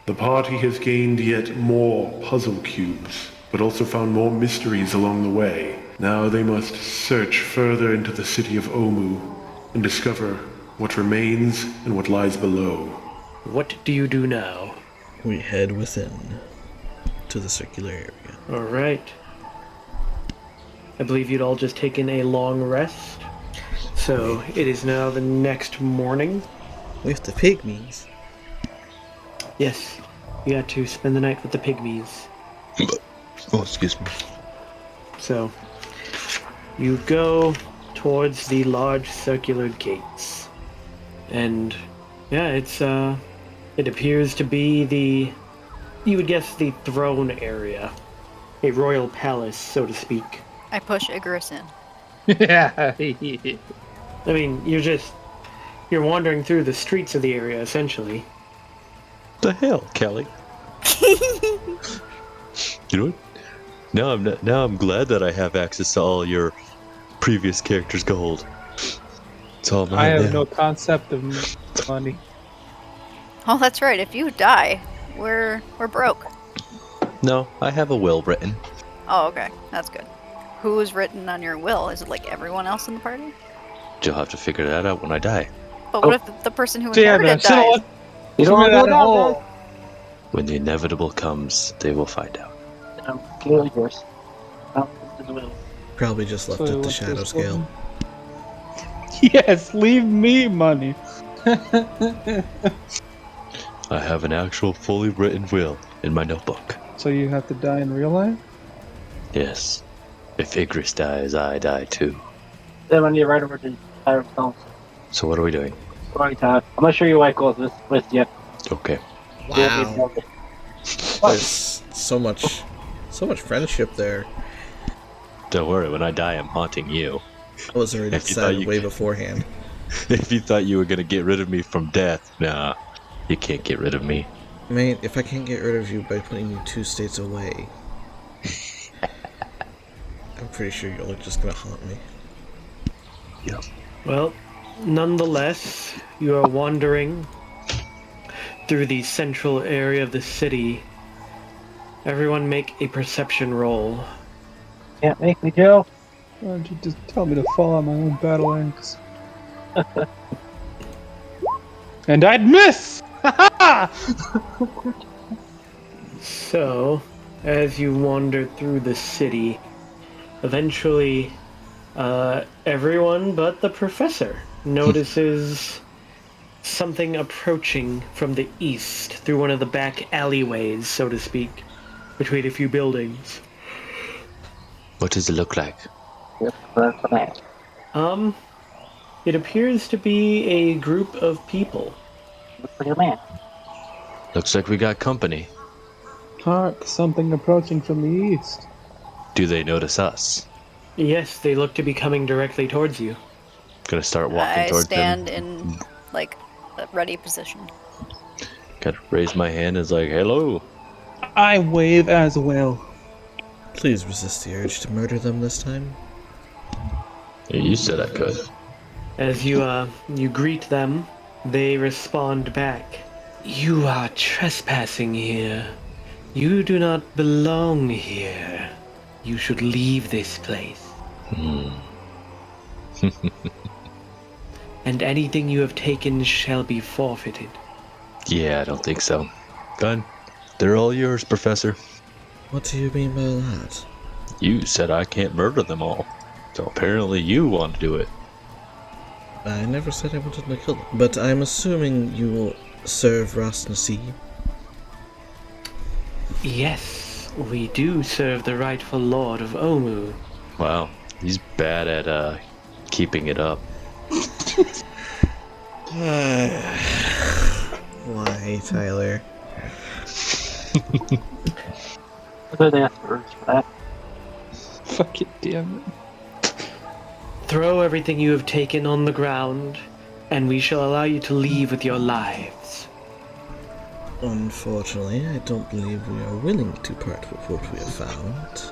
The party has gained yet more puzzle cubes, but also found more mysteries along the way. Now they must search further into the city of Omu and discover what remains and what lies below. What do you do now? We head within to the circular area. Alright. I believe you'd all just taken a long rest. So it is now the next morning. With the pygmies. Yes, you got to spend the night with the pygmies. Oh, excuse me. So, you go towards the large circular gates. And, yeah, it appears to be you would guess the throne area. A royal palace, so to speak. I push Icarus in. Yeah. I mean, you're wandering through the streets of the area, essentially. The hell, Kelly? You know what? Now I'm glad that I have access to all your previous characters' gold. It's all mine I have now. no concept of money. Oh, that's right. If you die, we're broke. No, I have a will written. Oh, okay. That's good. Who is written on your will? Is it like everyone else in the party? You'll have to figure that out when I die. But what if the person who Damn inherited it! dies? You don't want to go down, guys. When the inevitable comes, they will find out. Clearly yours. Probably just left So at the what's shadow this scale. one? Yes, leave me money. I have an actual fully written will in my notebook. So you have to die in real life? Yes. If Igris dies, I die too. Then I need to write over to Tyler Stones. So what are we doing? Sorry, Tyler. I'm not sure your wife goes with you. Okay. Wow. There's so much friendship there. Don't worry, when I die, I'm haunting you. I was already If you thought decided you way could- beforehand. If you thought you were gonna get rid of me from death, nah. You can't get rid of me. Mate, if I can't get rid of you by putting you 2 states away, I'm pretty sure you're just gonna haunt me. Yep. Well, nonetheless, you are wandering through the central area of the city. Everyone make a perception roll. Can't make me, Joe. Why don't you just tell me to fall on my own battle axe? And I'd miss! So, as you wander through the city, eventually, everyone but the professor notices something approaching from the east through one of the back alleyways, so to speak, between a few buildings. What does it look like? Yep, that's what I asked. It appears to be a group of people. Look for your man. Looks like we got company. Hark, something approaching from the east. Do they notice us? Yes, they look to be coming directly towards you. Gonna start walking I towards stand them. in like a ready position. Gotta raise my hand as like, hello. I wave as well. Please resist the urge to murder them this time. You said I could. As you greet them, they respond back. You are trespassing here. You do not belong here. You should leave this place. And anything you have taken shall be forfeited. Yeah, I don't think so. Done. They're all yours, Professor. What do you mean by that? You said I can't murder them all. So apparently you want to do it. I never said I wanted to kill them. But I'm assuming you will serve Ras'Nsi. Yes, we do serve the rightful lord of Omu. Wow, he's bad at keeping it up. Why, Tyler? I couldn't ask for that. Fuck it, damn it. Throw everything you have taken on the ground, and we shall allow you to leave with your lives. Unfortunately, I don't believe we are willing to part with what we have found.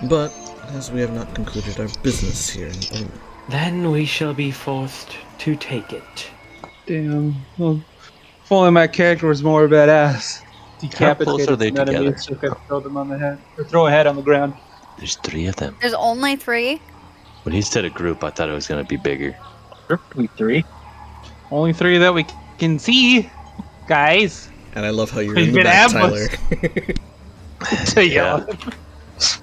But, as we have not concluded our business here in Omu. Then we shall be forced to take it. Damn. Well, if only my character was more badass. Decapitate are they some enemies, together? so throw them on the head, or throw a head on the ground. There's 3 of them. There's only 3? When he said a group, I thought it was going to be bigger. We 3. Only 3 that we can see, guys. And I love how you're He's in the been back, ambushed. Tyler. To yell.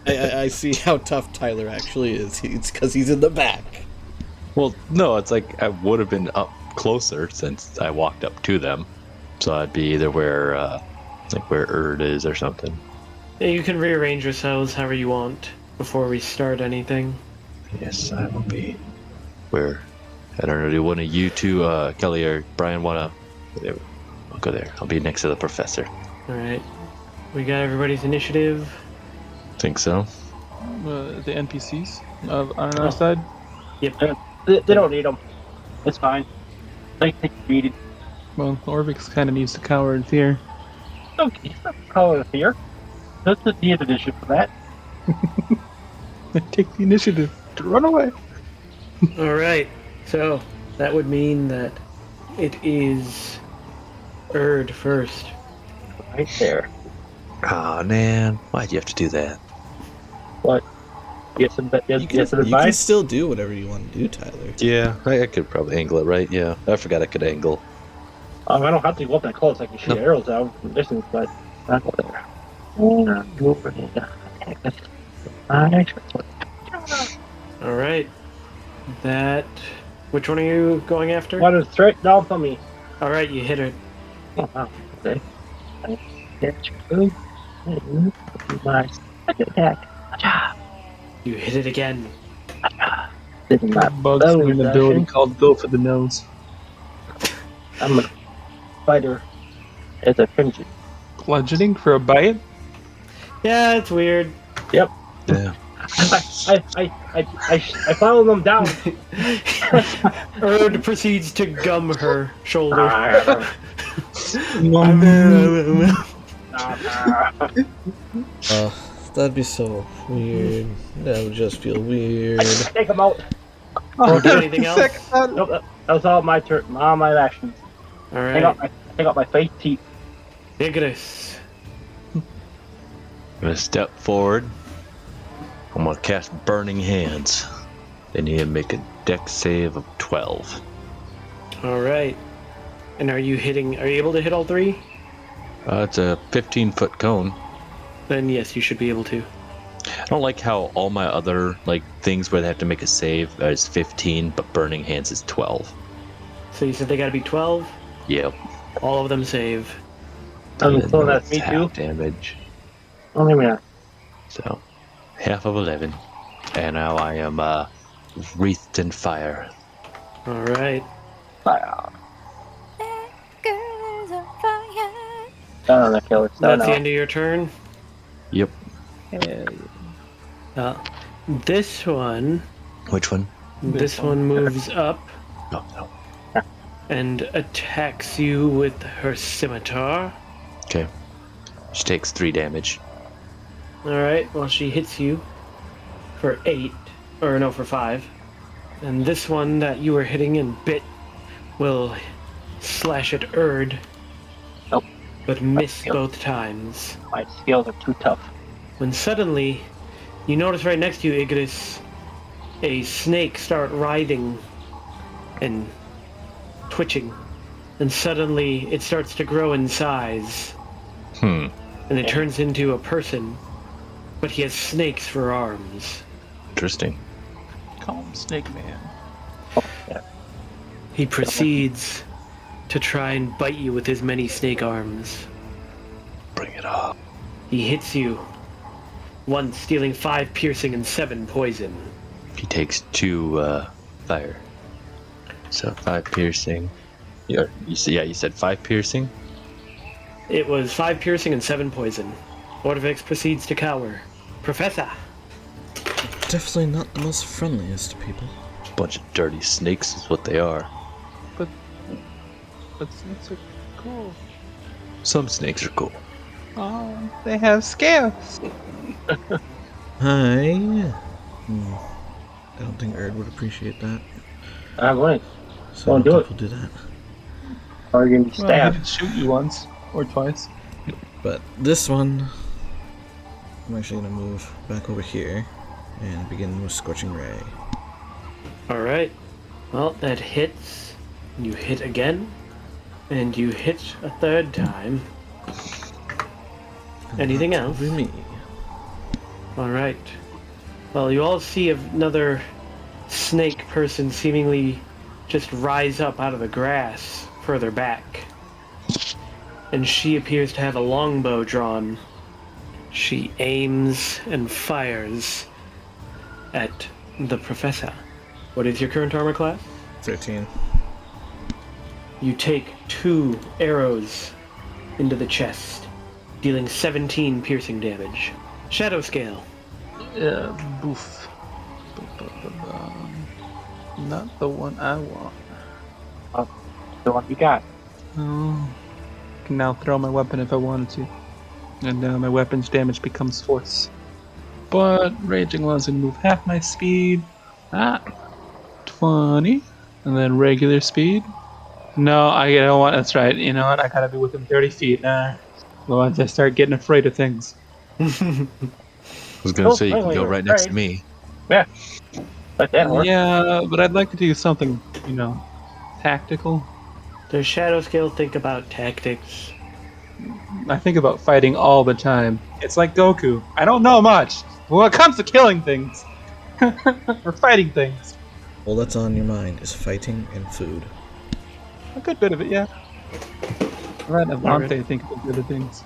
I see how tough Tyler actually is. It's because he's in the back. Well, no, it's like I would have been up closer since I walked up to them. So I'd be either where Erd is or something. Yeah, you can rearrange yourselves however you want before we start anything. Yes, I will be. Where? I don't know. Do one of you two, Kelly or Brian, want to? I'll go there. I'll be next to the professor. All right. We got everybody's initiative. Think so? The NPCs on our side. Yep. They don't need them. It's fine. They beat it. Well, Orvix kind of needs to cower in fear. Okay, color of fear. That's the initiative for that. Take the initiative to run away. All right. So that would mean that it is Erd first. Right there. Oh man, why'd you have to do that? What? Get some You can advice? still do whatever you want to do, Tyler. Yeah, I could probably angle it, right? Yeah, I forgot I could angle. I don't have to go up that close. I can shoot arrows out from distance, but not go there. All right. That. Which one are you going after? One is straight down from me. All right, you hit it. Oh, wow. Okay. That's good. My second attack. You hit it again. This is not Bugs have an bonus ability action. called Go for the Nose. I'm a fighter as a frenzy. Bludgeoning for a bite? Yeah, it's weird. Yep. Yeah. I follow them down. Erd proceeds to gum her shoulder. That'd be so weird. That would just feel weird. Take them out. Or do anything else? Nope, that was all my turn. All my actions. All Take right. out my fake teeth. Vigorous. I'm gonna step forward. I'm gonna cast Burning Hands. They need to make a dex save of 12. All right. And are you able to hit all 3? It's a 15-foot cone. Then yes, you should be able to. I don't like how all my other things where they have to make a save is 15, but Burning Hands is 12. So you said they gotta be 12? Yep. All of them save. So that's me half too. damage. Only me. So, half of 11. And now I am wreathed in fire. All right. Fire. Girls on fire. Down on the killer. That's the end of your turn. Yep. This one. Which one? This one moves up No, no. and attacks you with her scimitar. Okay. She takes 3 damage. All right. Well, she hits you for 8, or no, for 5. And this one that you were hitting and bit will slash at Erd, Nope. but miss both times. My skills are too tough. When suddenly, you notice right next to you, Igris, a snake start writhing and twitching. And suddenly, it starts to grow in size. And it turns into a person, but he has snakes for arms. Interesting. Call him Snake Man. He proceeds to try and bite you with his many snake arms. Bring it up. He hits you once, dealing 5 piercing and 7 poison. He takes 2 fire. So 5 piercing. Yeah, you said 5 piercing? It was 5 piercing and 7 poison. Orvix proceeds to cower. Professor! Definitely not the most friendliest to people. Bunch of dirty snakes is what they are. But snakes are cool. Some snakes are cool. Oh, they have scales. Hi. I don't think Erd would appreciate that. I'm going. So Don't do it. people do that. Or you're gonna be Well, I stabbed. did shoot you once or twice. But this one, I'm actually gonna move back over here and begin with Scorching Ray. Alright. Well, that hits. You hit again. And you hit a third time. Anything else? Over me. Alright. Well, you all see another snake person seemingly just rise up out of the grass further back. And she appears to have a longbow drawn. She aims and fires at the professor. What is your current armor class? 13. You take 2 arrows into the chest, dealing 17 piercing damage. Shadow scale. Boof. Not the one I want. The one you got. Oh. I can now throw my weapon if I wanted to. And now my weapon's damage becomes force. But Raging One's gonna move half my speed. 20. And then regular speed. No, I don't want. That's right. You know what? I gotta be within 30 feet. Once I start getting afraid of things. I was gonna say you can go right next to me. Yeah. Let that work. Yeah, but I'd like to do something, tactical. Does Shadow Scale think about tactics? I think about fighting all the time. It's like Goku. I don't know much. But when it comes to killing things, or fighting things, All that's on your mind is fighting and food. a good bit of it, yeah. Let Avante Alright. think of the other things.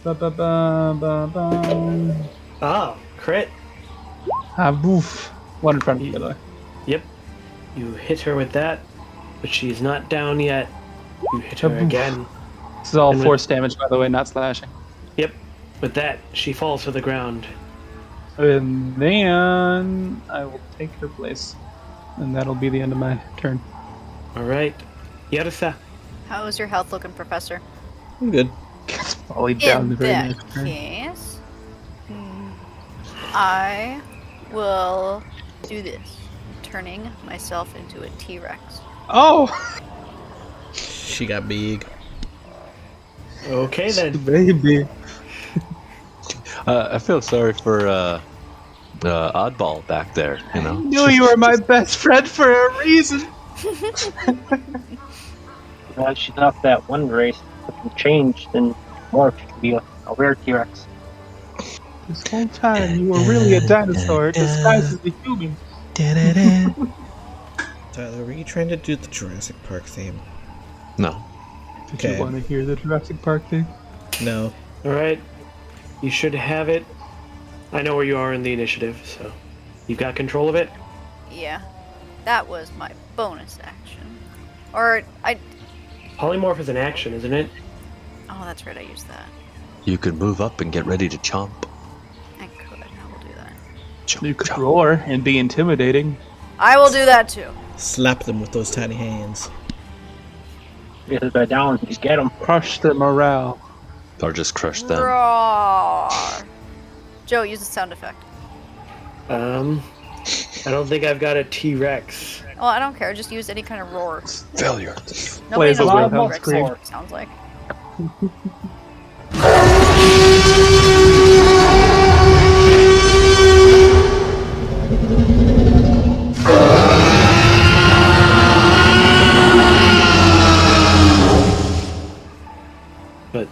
Ba-ba-ba-ba-ba. Ah, crit. Boof. One in front of me, by the way. Yep. You hit her with that, but she's not down yet. You hit her Kaboof. again. This is all And force damage, by the way, not slashing. Yep. With that, she falls to the ground. And then I will take her place. And that'll be the end of my turn. Alright. Yarusa. How's your health looking, Professor? I'm good. Gets volleyed down In the very that next turn. case, I will do this, turning myself into a T-Rex. Oh! She got big. Okay then. Baby. I feel sorry for Oddball back there. You know. I knew you were my best friend for a reason. Well, she's off that one race. If you changed and morphed to be a rare T-Rex. This whole time you were really a dinosaur disguised as a human. Tyler, were you trying to do the Jurassic Park theme? No. Did Okay. you want to hear the Jurassic Park thing? No. Alright. You should have it. I know where you are in the initiative, so you've got control of it. Yeah, that was my bonus action. Or Polymorph is an action, isn't it? oh, that's right, I used that. You could move up and get ready to chomp. I could. I will do that. Chomp, You could chomp. roar and be intimidating. I will do that too. Slap them with those tiny hands. You have to down to get them. Crush the morale. Or just crush them. Roar. Joe, use the sound effect. I don't think I've got a T-Rex. Well, I don't care. Just use any kind of roar. Failure. Nobody Plays a knows what a Wilhelm T-Rex scream. roar sounds like. But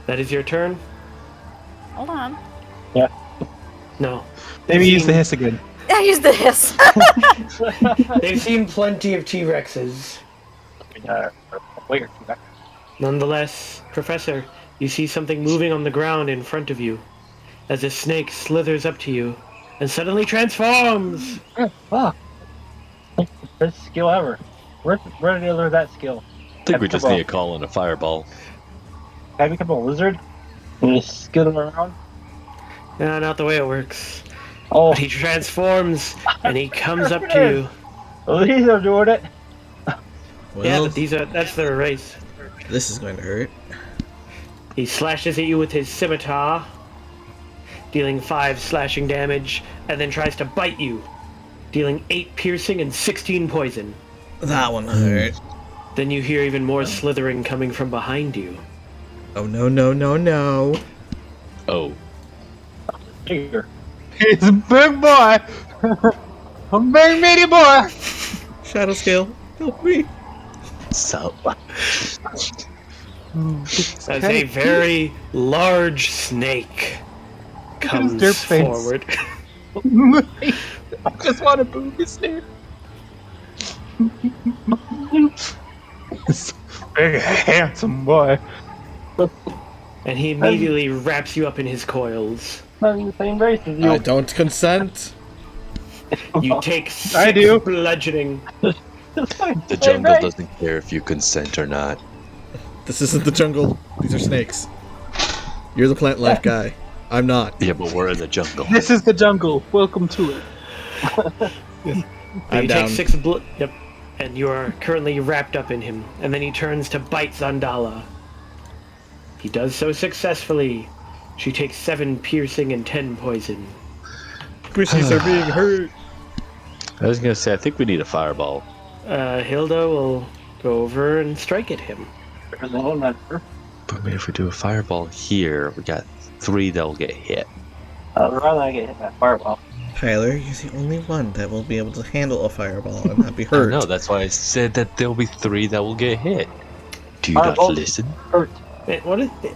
that is your turn? Hold on. No. Maybe use the hiss again. I use the hiss. They've seen plenty of T-Rexes. Wait or two. Nonetheless, Professor, you see something moving on the ground in front of you as a snake slithers up to you and suddenly transforms. Fuck. Best skill ever. Where did I learn that skill? I think we just need a call in a fireball. Have you become a lizard? And you skittle around? No, not the way it works. Oh, But he transforms and he comes up to you. well, these are doing it. Yeah, Well, but that's their race. this is going to hurt. He slashes at you with his scimitar, dealing 5 slashing damage, and then tries to bite you, dealing 8 piercing and 16 poison. That one hurt. Then you hear even more slithering coming from behind you. Oh no no no no! Oh. Bigger. He's a big boy. A big meaty boy. Shadow scale, help me! So. As a very large snake comes dirt face. forward. I just want to move his name. This big, handsome boy. And he immediately wraps you up in his coils. Not in the same race as you. I don't consent. You take 6 I do. bludgeoning. The jungle doesn't care if you consent or not. This isn't the jungle. These are snakes. You're the plant life guy. I'm not. Yeah, but we're in the jungle. This is the jungle. Welcome to it. I'm you down. take 6 Yep. And you are currently wrapped up in him. And then he turns to bite Zandala. He does so successfully. She takes 7 piercing and 10 poison. Squishies are being hurt. I was gonna say, I think we need a fireball. Hilda will go over and strike at him. There's a whole number. But maybe if we do a fireball here, we got 3 that'll get hit. I'd rather not get hit by a fireball. Tyler, you're the only one that will be able to handle a fireball and not be hurt. No, that's why I said that there'll be 3 that will get hit. Do you Fireball. not listen? Hurt. What is it?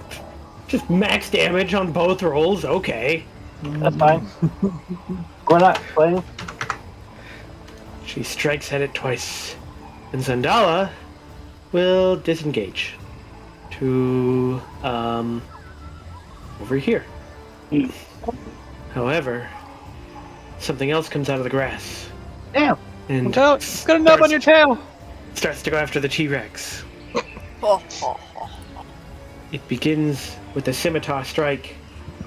Just max damage on both rolls? Okay. That's fine. We're not playing. She strikes at it twice. And Zandala will disengage to over here. However, something else comes out of the grass Damn. and Got a nub on your tail. starts to go after the T-Rex. Oh, oh, oh. It begins with a scimitar strike,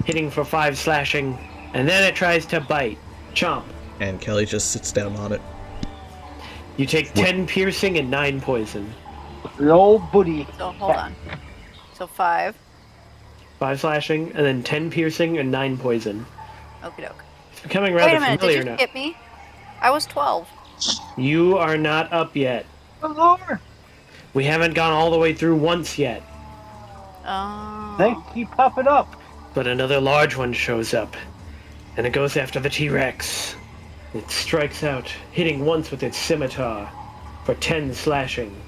hitting for 5 slashing, and then it tries to bite. Chomp. And Kelly just sits down on it. You take 10 piercing and 9 poison. The old booty. So hold on. So 5. 5 slashing, and then 10 piercing and 9 poison. Okie doke. It's becoming Wait rather a minute, familiar did you now. hit me? I was 12. You are not up yet. It's over. We haven't gone all the way through once yet. Oh. They keep popping up. But another large one shows up, and it goes after the T-Rex. It strikes out, hitting once with its scimitar for 10 slashing,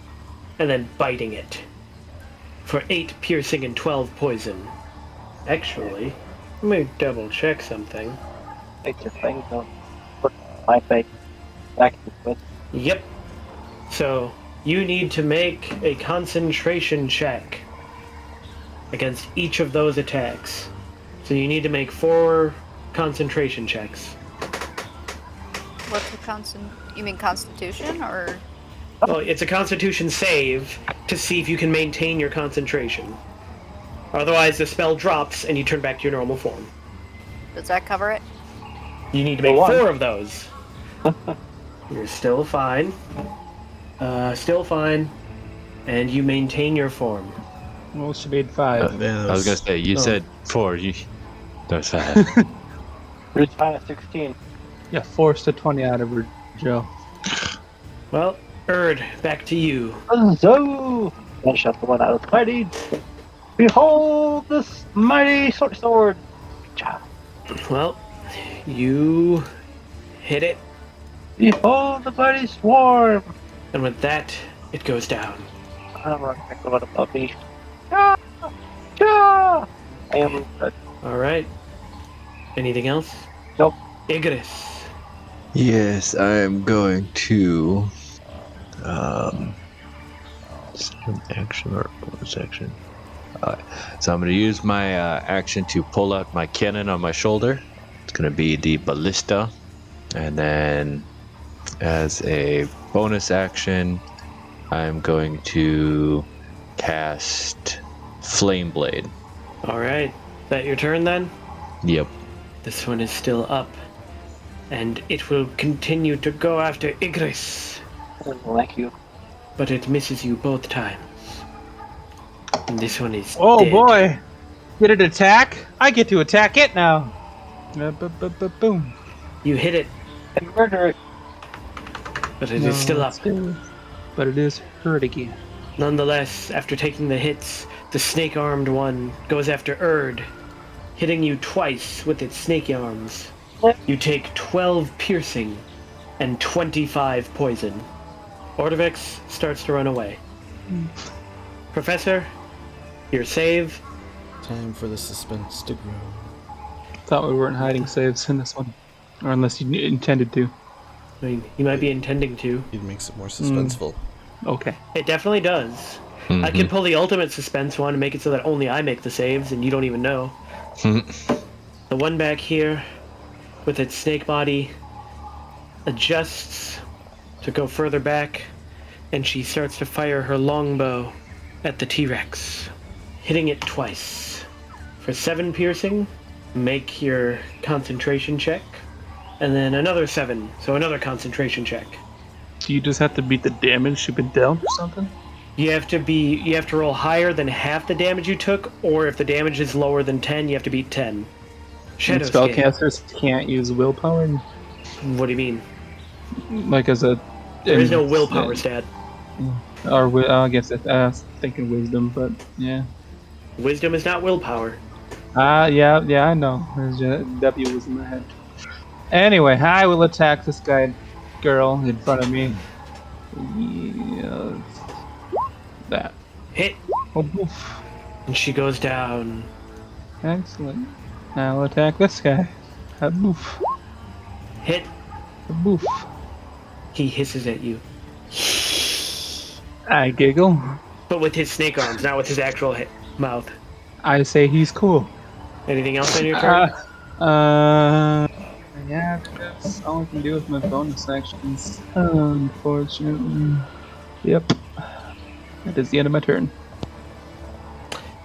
and then biting it for 8 piercing and 12 poison. Actually, let me double check something. Take your thing, don't put my face back in it. Yep. So, you need to make a concentration check against each of those attacks. So you need to make 4 concentration checks. What's the you mean Constitution or? Well, it's a Constitution save to see if you can maintain your concentration. Otherwise, the spell drops and you turn back to your normal form. Does that cover it? You need to make Go on. 4 of those. You're still fine. Still fine. And you maintain your form. Well, she made 5. Yeah, I was gonna say, you Oh. said 4. That's 5. It's fine at 16. Yeah, forced a 20 out of her, Joe. Well, Erd, back to you. So, finish up the one I was fighting. Behold this mighty sword. Good job. Well, you hit it, Behold the mighty swarm. and with that, it goes down. I'm running back to what above me. Ah! Ah! I am good. Alright. Anything else? Nope. Igris. Yes, I'm going to. Action or bonus action? So I'm going to use my action to pull out my cannon on my shoulder. It's going to be the ballista, and then as a bonus action, I'm going to cast Flame Blade. Alright. Is that your turn then? Yep. This one is still up. And it will continue to go after Igris. I don't like you. But it misses you both times. And this one is Oh dead. boy! Did it attack? I get to attack it now! Boom. You hit it, And murder it. but it is still up. But it is hurt again. Nonetheless, after taking the hits, the snake-armed one goes after Erd, hitting you twice with its snake arms. You take 12 piercing and 25 poison. Ordovex starts to run away. Professor, your save. Time for the suspense to grow. Thought we weren't hiding saves in this one. Or unless you intended to. I mean, you might be intending to. It makes it more suspenseful. Okay. It definitely does. I can pull the ultimate suspense one and make it so that only I make the saves and you don't even know. The one back here, with its snake body, adjusts to go further back, and she starts to fire her longbow at the T-Rex, hitting it twice. For 7 piercing, make your concentration check, and then another 7, so another concentration check. Do you just have to beat the damage you've been dealt or something? You have to roll higher than half the damage you took, or if the damage is lower than 10, you have to beat 10. Shadow scale. Spellcasters can't use willpower? What do you mean? Like as a... There is no willpower stat. Or, I guess I was thinking wisdom, but yeah. Wisdom is not willpower. Yeah, I know. There's a W was in my head. Anyway, I will attack this girl in front of me. That. Hit. Oh, boof. And she goes down. Excellent. I'll attack this guy. A boof. Hit. A boof. He hisses at you. I giggle. But with his snake arms, not with his actual mouth. I say he's cool. Anything else on your turn? Yeah, that's all I can do with my bonus actions. Unfortunately. Yep. That is the end of my turn.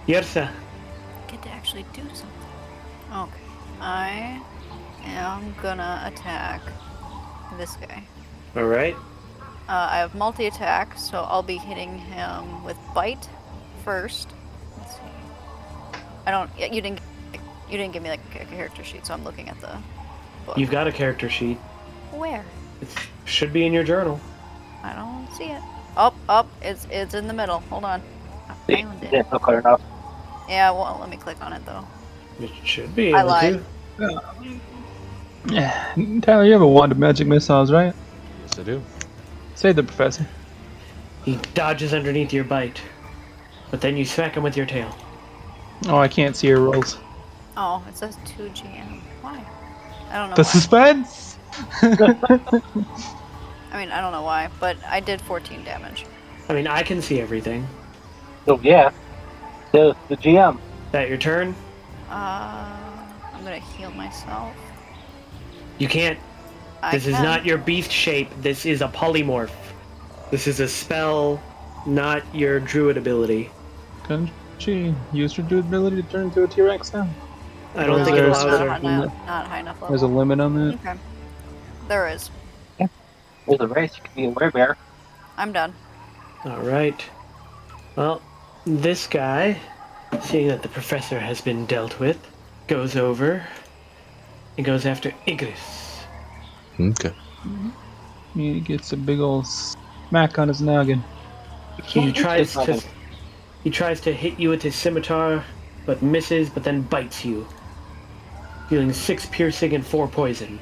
Yersa. Get to actually do something. Okay. I am gonna attack this guy. Alright. I have multi-attack, so I'll be hitting him with bite first. Let's see. You didn't give me like a character sheet, so I'm looking at the book. You've got a character sheet. Where? It should be in your journal. I don't see it. Up. It's in the middle. Hold on. I found it. Didn't look clear enough. Yeah, well, let me click on it though. It should be I able lied. to. Yeah. Tyler, you have a wand of magic missiles, right? Yes, I do. Say the professor. He dodges underneath your bite. But then you smack him with your tail. Oh, I can't see your rolls. Oh, it says 2 GM. Why? I don't know The why. suspense! I mean, I don't know why, but I did 14 damage. I mean, I can see everything. So yeah, the GM. That your turn? I'm gonna heal myself. You can't. This is not your beast shape. This is a polymorph. This is a spell, not your druid ability. Can she use her druid ability to turn into a T-Rex now? I don't Or think it is allows there her. Not high enough level. There's a limit on that? Okay. There is. There's a race. You can be a werebear. I'm done. Alright. Well, this guy, seeing that the professor has been dealt with, goes over and goes after Igris. Okay. He gets a big old smack on his noggin. He tries to hit you with his scimitar, but misses, but then bites you, dealing 6 piercing and 4 poison.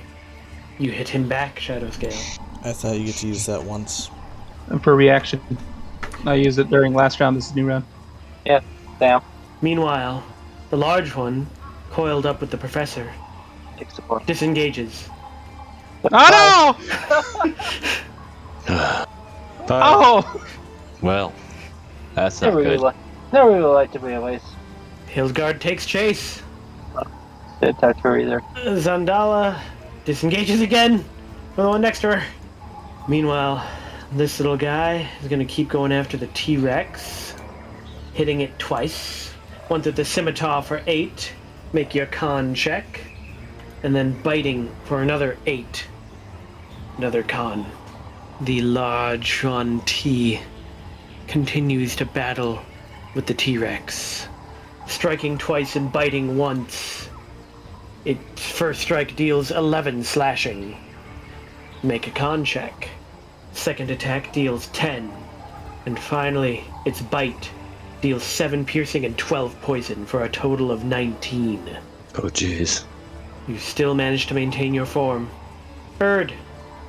You hit him back, Shadow Scale. I thought you get to use that once. And for reaction, I used it during last round. This is new round. Yeah, damn. Meanwhile, the large one, coiled up with the professor, Takes the point. disengages. Oh no! But, Oh! well, that's not good. Never really liked to be a race. Hildgard takes chase. Didn't touch her either. Zandala disengages again from the one next to her. Meanwhile, this little guy is going to keep going after the T-Rex, hitting it twice. Once with the scimitar for 8, make your con check, and then biting for another 8. Another con. The large one T continues to battle with the T-Rex, striking twice and biting once. Its first strike deals 11 slashing. Make a con check. Second attack deals 10. And finally, its bite deals 7 piercing and 12 poison for a total of 19. Oh, jeez. You still manage to maintain your form. Erd,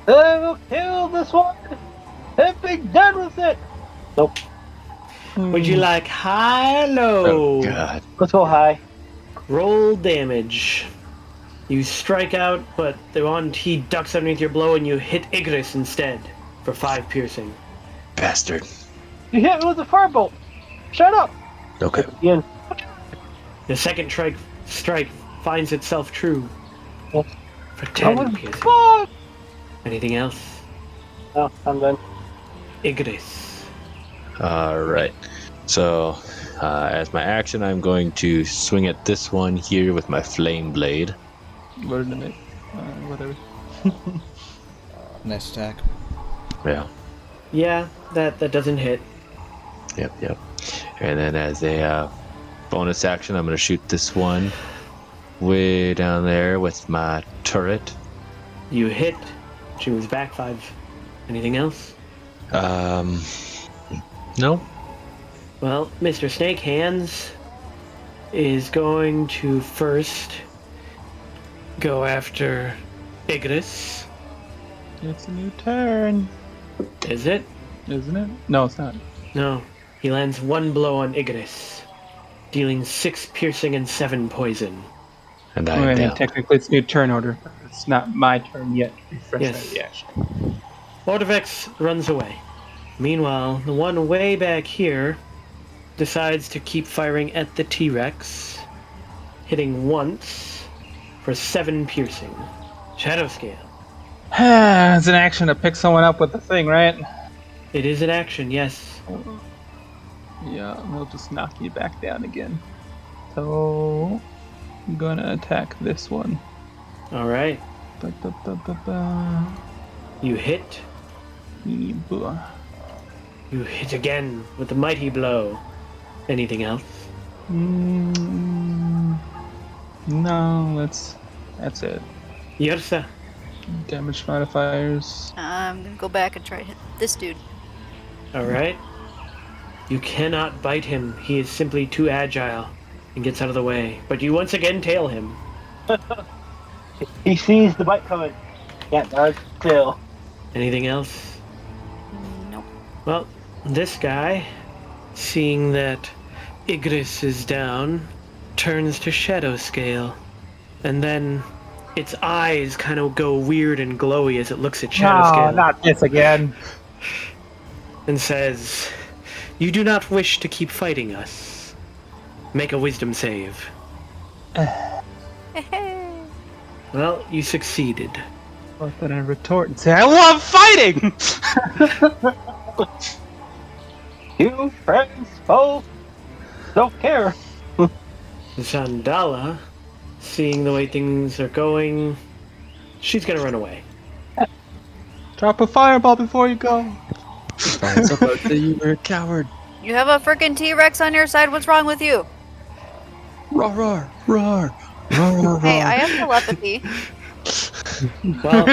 I will kill this one and be done with it. Nope. would you like high or low? Oh, God. Let's go high. Roll damage. You strike out, but the one he ducks underneath your blow and you hit Igris instead for 5 piercing. Bastard. You hit me with a firebolt. Shut up. Okay. Ian. The second strike finds itself true Oh. for 10 Oh, piercing. fuck. Anything else? No, I'm done. Igris. Alright. So, as my action, I'm going to swing at this one here with my flame blade. What did it make? Whatever. Nice attack. Yeah. Yeah, that doesn't hit. Yep. And then as a bonus action, I'm going to shoot this one way down there with my turret. You hit. She moves back 5. Anything else? No. Well, Mr. Snake Hands is going to first go after Igris. It's a new turn, Is it? isn't it? No, it's not. No. He lands 1 blow on Igris, dealing 6 piercing and 7 poison. And I I'm mean, down. technically it's new turn order. But it's not my turn yet. Refresh Yes. that reaction. Ordovex runs away. Meanwhile, the one way back here decides to keep firing at the T-Rex, hitting once for 7 piercing. Shadow Scale. It's an action to pick someone up with the thing, right? It is an action, yes. Yeah, we'll just knock you back down again. So, I'm gonna attack this one. Alright. Ba-ba-ba-ba-ba. You hit. Ee-boo. You hit again with the mighty blow. Anything else? No, that's it. Yersa. Damage modifiers. I'm gonna go back and try to hit this dude. Alright. You cannot bite him. He is simply too agile and gets out of the way. But you once again tail him. He sees the bite coming. Can't dodge still. Anything else? Nope. Well, this guy, seeing that Igris is down, turns to Shadow Scale. And then its eyes kind of go weird and glowy as it looks at Shadow No, Scale. not this again. And says, "You do not wish to keep fighting us. Make a wisdom save." Well, you succeeded. But then I retort and say, I love fighting! You friends, foes, don't care. Zandala, seeing the way things are going, she's gonna run away. Drop a fireball before you go. You were a coward. You have a freaking T-Rex on your side. What's wrong with you? Roar, roar, roar, roar, roar. Hey, I have telepathy. Well,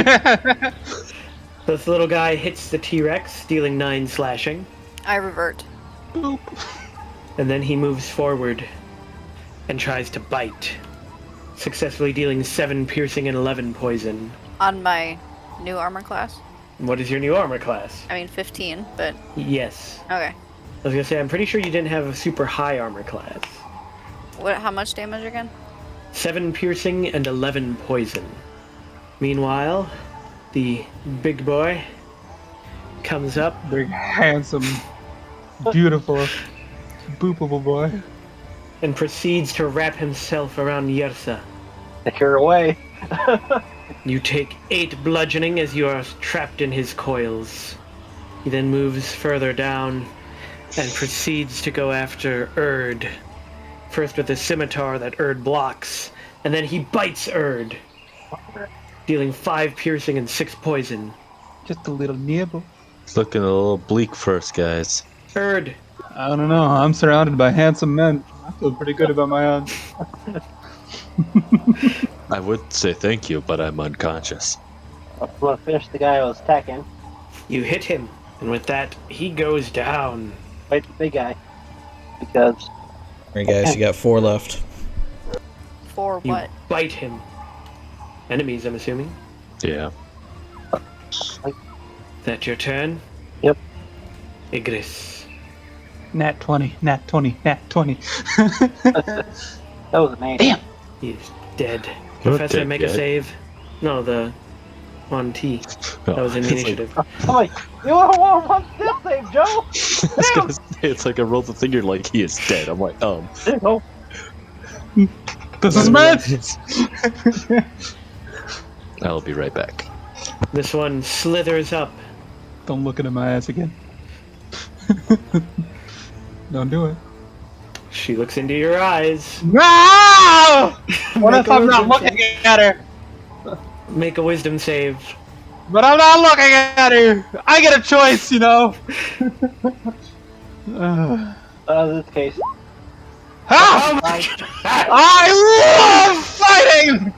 this little guy hits the T-Rex, dealing 9 slashing, I revert. Boop. and then he moves forward and tries to bite, successfully dealing 7 piercing and 11 poison. On my new armor class. What is your new armor class? I mean 15, but Yes. okay. I was gonna say, I'm pretty sure you didn't have a super high armor class. What? How much damage again? 7 piercing and 11 poison. Meanwhile, the big boy comes up Big, handsome, beautiful, boopable boy. and proceeds to wrap himself around Yersa. Take her away. You take 8 bludgeoning as you are trapped in his coils. He then moves further down and proceeds to go after Erd. First with a scimitar that Erd blocks, and then he bites Erd, dealing 5 piercing and 6 poison. Just a little nibble. It's looking a little bleak first, guys. Erd, I don't know. I'm surrounded by handsome men. I feel pretty good about my odds. I would say thank you, but I'm unconscious. I'm gonna finish the guy I was attacking. you hit him. And with that, he goes down. Fight the big guy. Because Alright, guys, you got 4 left. For You what? bite him. Enemies, I'm assuming. Yeah. Is that your turn? Yep. Igris. Nat 20, nat 20, nat 20. that was amazing. Damn. He is dead. You're Professor, dead make a yet. save. No, the on T. That was in the It's like- initiative. I'm like, you want this save, Joe? I was gonna say, it's like I rolled the thing, you're like, he is dead. I'm like, There you go. This is bad! I'll be right back. This one slithers up. Don't look into my eyes again. Don't do it. She looks into your eyes. No! What Make if a I'm not wisdom looking at her? Make a wisdom save. But I'm not looking at her! I get a choice, you know? This case. Ah! I love fighting!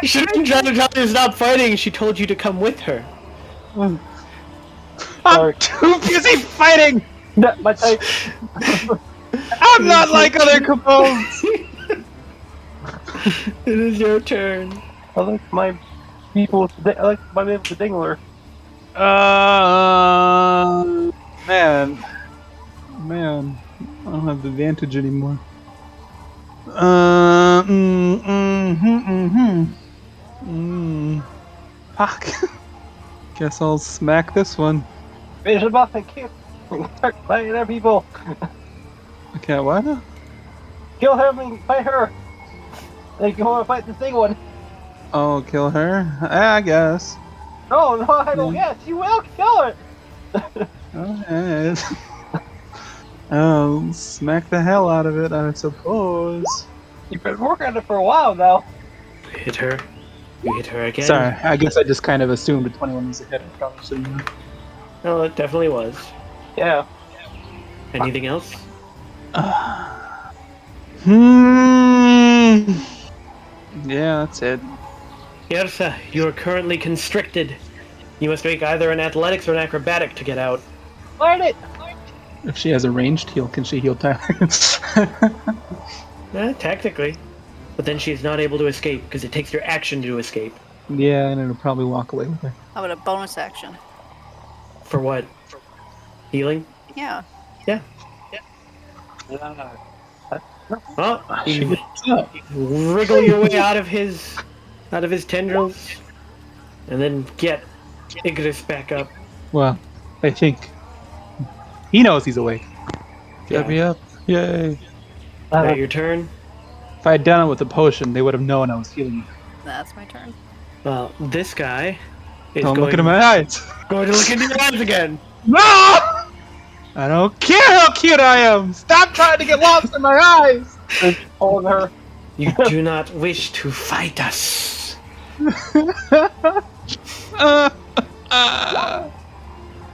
She didn't try to tell you to stop fighting. She told you to come with her. I'm Sorry. too busy fighting! Not my type. I'm not like other Capones! It is your turn. I like my people. I like my name the Dingler. Man. I don't have the advantage anymore. Fuck. Guess I'll smack this one. Finish him off and kill. Start fighting other people. Okay, what? Kill him and fight her. Then you want to fight the thing one. Oh, kill her? I guess. No, I don't guess. You will kill her. Okay. I'll smack the hell out of it, I suppose. You've been working on it for a while now. Hit her. You hit her again. Sorry, I guess I just kind of assumed a 21 was a hit. I probably shouldn't have. Oh, it definitely was. Yeah. Anything else? Yeah, that's it. Yersa, you are currently constricted. You must make either an athletics or an acrobatic to get out. Learn it. If she has a ranged heal, can she heal targets? Technically. But then she's not able to escape because it takes your action to escape. Yeah, and it'll probably walk away with her. How about a bonus action? For what? Healing? Yeah. Yeah. Oh, you wriggle your way out of his tendrils, and then get Igris back up. Well, I think he knows he's awake. Get me up. Yay. Is that your turn? If I had done it with a potion, they would have known I was healing. That's my turn. Well, this guy is Don't going, look into my eyes. going to look into your eyes again. No! I don't care how cute I am. Stop trying to get lost in my eyes. Hold her. You do not wish to fight us.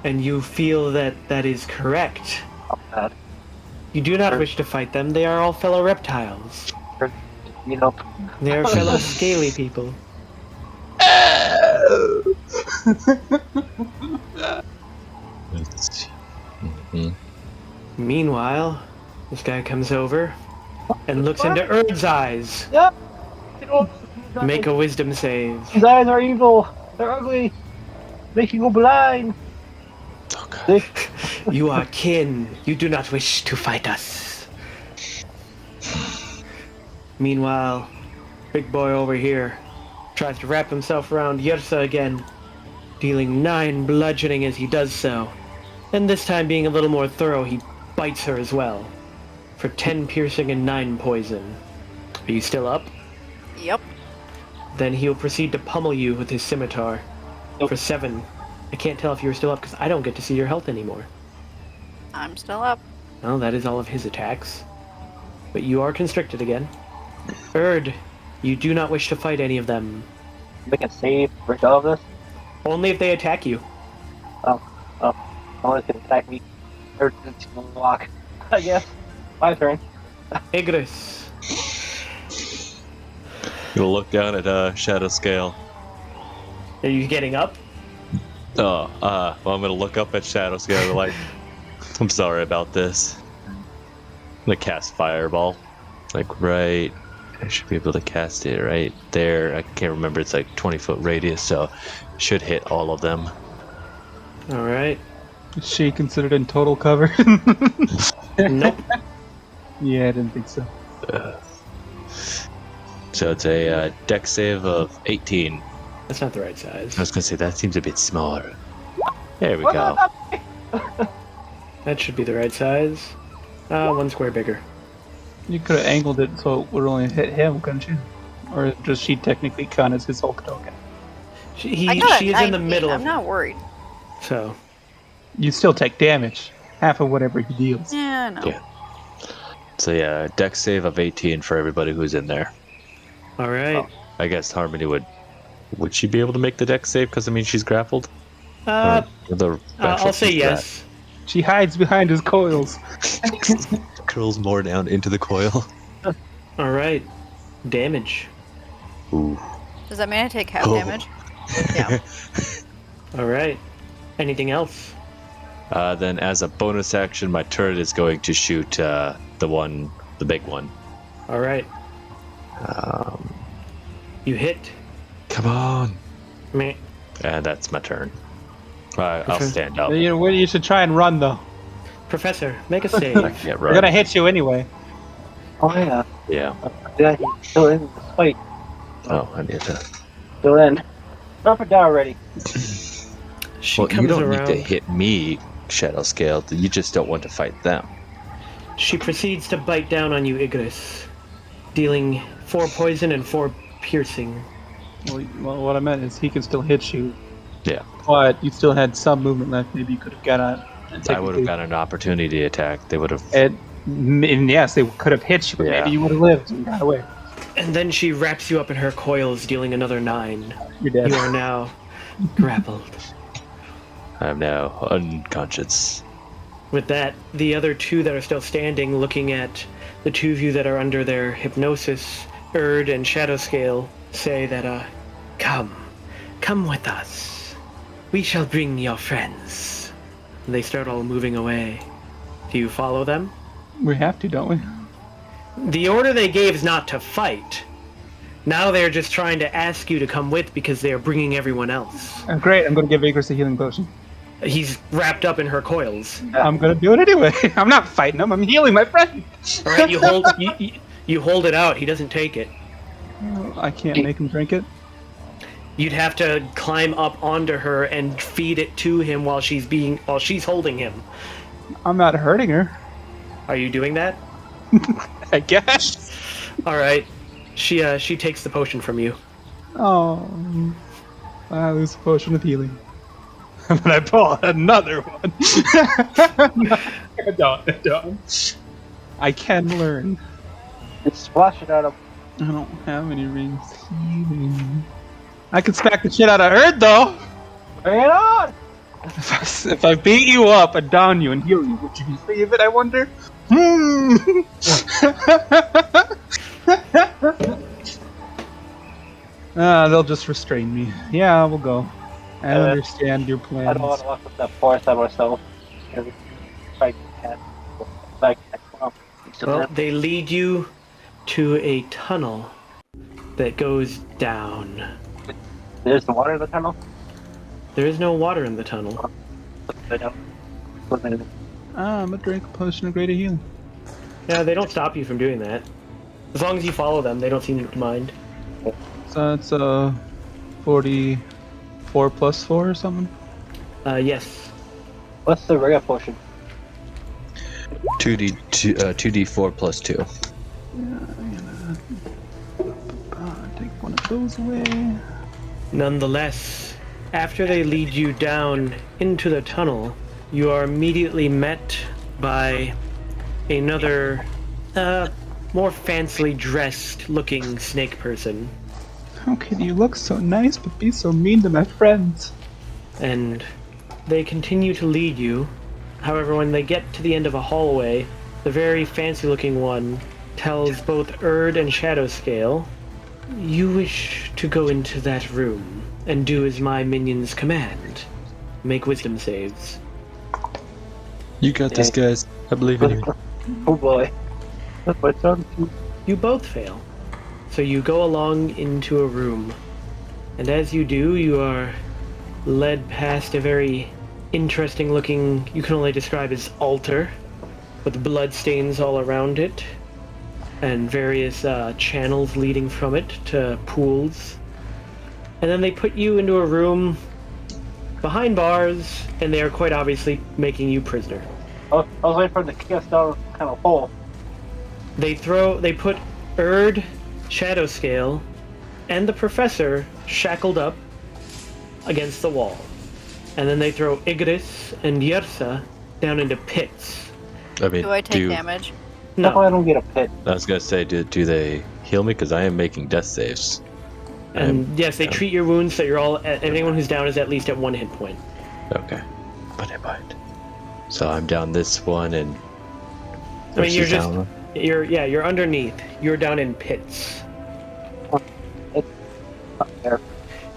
And you feel that that is correct. Bad. You do not wish to fight them. They are all fellow reptiles. You know. They are fellow scaly people. Meanwhile, this guy comes over and looks into Erd's eyes. Yep. You know, Make a wisdom save. his eyes are evil. They're ugly. Make you go blind. Okay. You are kin. You do not wish to fight us. Meanwhile, big boy over here tries to wrap himself around Yersa again, dealing 9 bludgeoning as he does so. And this time being a little more thorough, he bites her as well. For 10 piercing and 9 poison. Are you still up? Yep. Then he'll proceed to pummel you with his scimitar. Nope. For 7. I can't tell if you're still up because I don't get to see your health anymore. I'm still up. Well, that is all of his attacks. But you are constricted again. Erd, you do not wish to fight any of them. Make a save for all of this. Only if they attack you. Oh. Someone's gonna attack me. Or it's gonna walk. I guess. My turn. Igris. You'll look down at Shadow Scale. Are you getting up? Well, I'm gonna look up at Shadow Scale like, I'm sorry about this. I'm gonna cast Fireball. Like, right. I should be able to cast it right there. I can't remember. It's like 20-foot radius, so should hit all of them. All right. Is she considered in total cover? Nope. Yeah, I didn't think so. So it's a dex save of 18. That's not the right size. I was gonna say that seems a bit smaller. There we go. That should be the right size. 1 square bigger. You could have angled it so it would only hit him, couldn't you? Or does she technically count as his Hulk token? She I got a is in the 19. middle I'm of not worried. So, You still take damage. Half of whatever he deals. Yeah, no. Yeah. So yeah, dex save of 18 for everybody who's in there. all right. I guess Harmony would she be able to make the dex save? Because I mean she's grappled. Or the I'll say she's yes. She hides behind his coils. Curls more down into the coil. All right. Damage. Ooh. Does that mean I take half Oh. damage? Yeah. All right. Anything else? Then as a bonus action, my turret is going to shoot the big one. All right. You hit. Come on. Meh. And that's my turn. I'll Okay. stand up. You should try and run, though. Professor, make a save. Yeah, They're right. gonna hit you anyway. Oh yeah. Yeah. Yeah, he's still in the fight. Oh, I need to. Still in. Serpent down already. She Well, comes you don't around. need to hit me, Shadow Scale. You just don't want to fight them. She proceeds to bite down on you, Igris, dealing 4 poison and 4 piercing. Well, what I meant is he can still hit you, Yeah. but you still had some movement left. Maybe you could have got on. I would have gotten an opportunity to attack. They would have. And yes, they could have hit you, but Yeah. maybe you would have lived and got away. And then she wraps you up in her coils, dealing another 9. You're dead. You are now grappled. I'm now unconscious. With that, the other 2 that are still standing, looking at the 2 of you that are under their hypnosis, Erd and Shadowscale, say that, come with us. We shall bring your friends. And they start all moving away. Do you follow them? We have to, don't we? The order they gave is not to fight. Now they're just trying to ask you to come with because they are bringing everyone else. Great, I'm going to give Igris a healing potion. He's wrapped up in her coils. I'm going to do it anyway. I'm not fighting him, I'm healing my friend. All right, you hold it out. He doesn't take it. I can't make him drink it. You'd have to climb up onto her and feed it to him while she's holding him. I'm not hurting her. Are you doing that? I guess. All right. She takes the potion from you. Oh, I lose a potion of healing. But I pull another one. I don't. I can learn. Just splash it out of. I don't have any rings. Healing. I can smack the shit out of Erd, though. Bring it on! If I beat you up and down you and heal you, would you believe it, I wonder? They'll just restrain me. Yeah, we'll go. I understand your plans. I don't want to walk up that forest by myself. Like, Well, they lead you to a tunnel that goes down. There's the water in the tunnel. There is no water in the tunnel. I don't. I'm gonna drink a potion of greater healing. Yeah, they don't stop you from doing that. As long as you follow them, they don't seem to mind. So it's 44 plus 4 or something? Yes. What's the regular potion? 2d4 plus 2. Take one of those away. Nonetheless, after they lead you down into the tunnel, you are immediately met by another, more fancily dressed looking snake person. How can you look so nice but be so mean to my friends? And they continue to lead you. However, when they get to the end of a hallway, the very fancy looking one tells both Erd and Shadowscale, "You wish to go into that room and do as my minions command. Make wisdom saves. You got this, guys. I believe in you. Oh boy. That's my turn. You both fail. So you go along into a room. And as you do, you are led past a very interesting looking, you can only describe as altar, with blood stains all around it, and various channels leading from it to pools. And then they put you into a room behind bars, and they are quite obviously making you prisoner. I was waiting for him to kick us down kind of hole. They put Erd, Shadowscale, and the professor shackled up against the wall. And then they throw Igris and Yersa down into pits. I mean, Do I take damage? That's why No. I don't get a pit. I was gonna say, do they heal me? Because I am making death saves. And yes, they treat your wounds so you're all, anyone who's down is at least at 1 hit point. Okay. But. So I'm down this one, and I mean, you're she's just, down. you're underneath. You're down in pits. It's up there.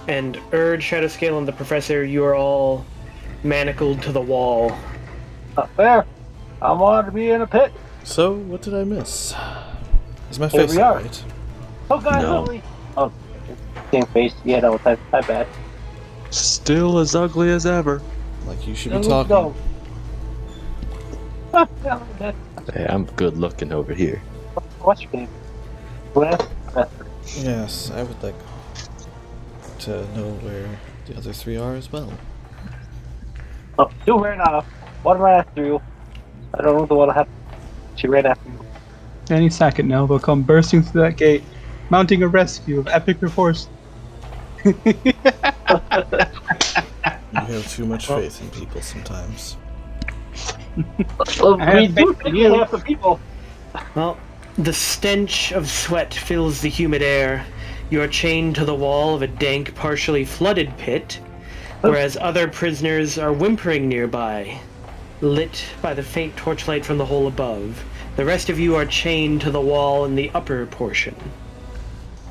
And Erd, Shadowscale, and the professor, you are all manacled to the wall. Not fair. I wanted to be in a pit. So, what did I miss? Is my Here face we are. alright? Oh, guys, No. ugly. Oh, same face. Yeah, no, my bad. Still as ugly as ever. Like you should There be we talking. go. Ah, yeah, that's Hey, I'm good looking over here. what's your name? Wes? Yes, I would like to know where the other 3 are as well. Oh, you ran off. One ran after you. I don't know the one happened. She ran after you. Any second now, they'll come bursting through that gate, mounting a rescue of epic proportions. You have too much faith in people sometimes. Well, I we have do faith in pick you. half the people. Well, the stench of sweat fills the humid air. You are chained to the wall of a dank, partially flooded pit, whereas other prisoners are whimpering nearby, lit by the faint torchlight from the hole above. The rest of you are chained to the wall in the upper portion.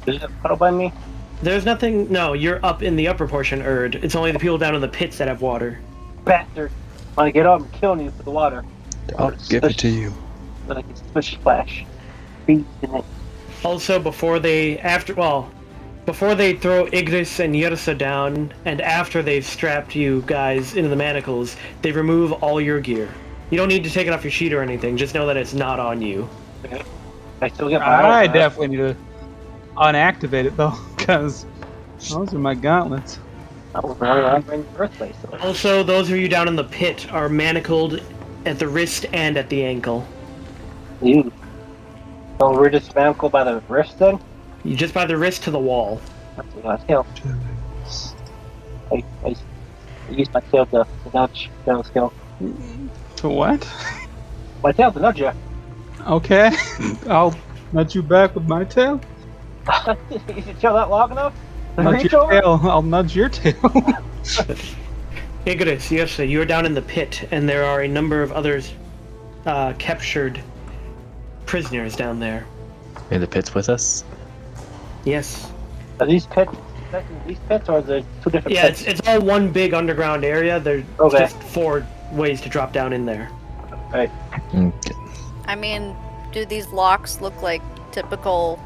Is it a puddle by me? There's nothing. No, you're up in the upper portion, Erd. It's only the people down in the pits that have water. Bastard. Want to get up and kill you for the water. I'll give it to you. But I can splish splash. Beat in it. Also, before they throw Igris and Yersa down, and after they've strapped you guys into the manacles, they remove all your gear. You don't need to take it off your sheet or anything, just know that it's not on you. Okay. I still get my I health, definitely need to unactivate it though, because those are my gauntlets. That was very on my birthplace. So. Also, those of you down in the pit are manacled at the wrist and at the ankle. You. So we're just manacled by the wrist then? You just by the wrist to the wall. That's what I feel. I use my tail to nudge down the scale. To what? My tail to nudge you. Okay, I'll nudge you back with my tail. Is your tail that long enough? Nudge Reach your over? tail. I'll nudge your tail. Igris, Yersa, you are down in the pit, and there are a number of others captured prisoners down there. In the pits with us? Yes. Are these pits? These pits or are there two different Yeah, pits? it's all one big underground area. There's Okay. just 4 ways to drop down in there. Right. Okay. I mean, do these locks look like typical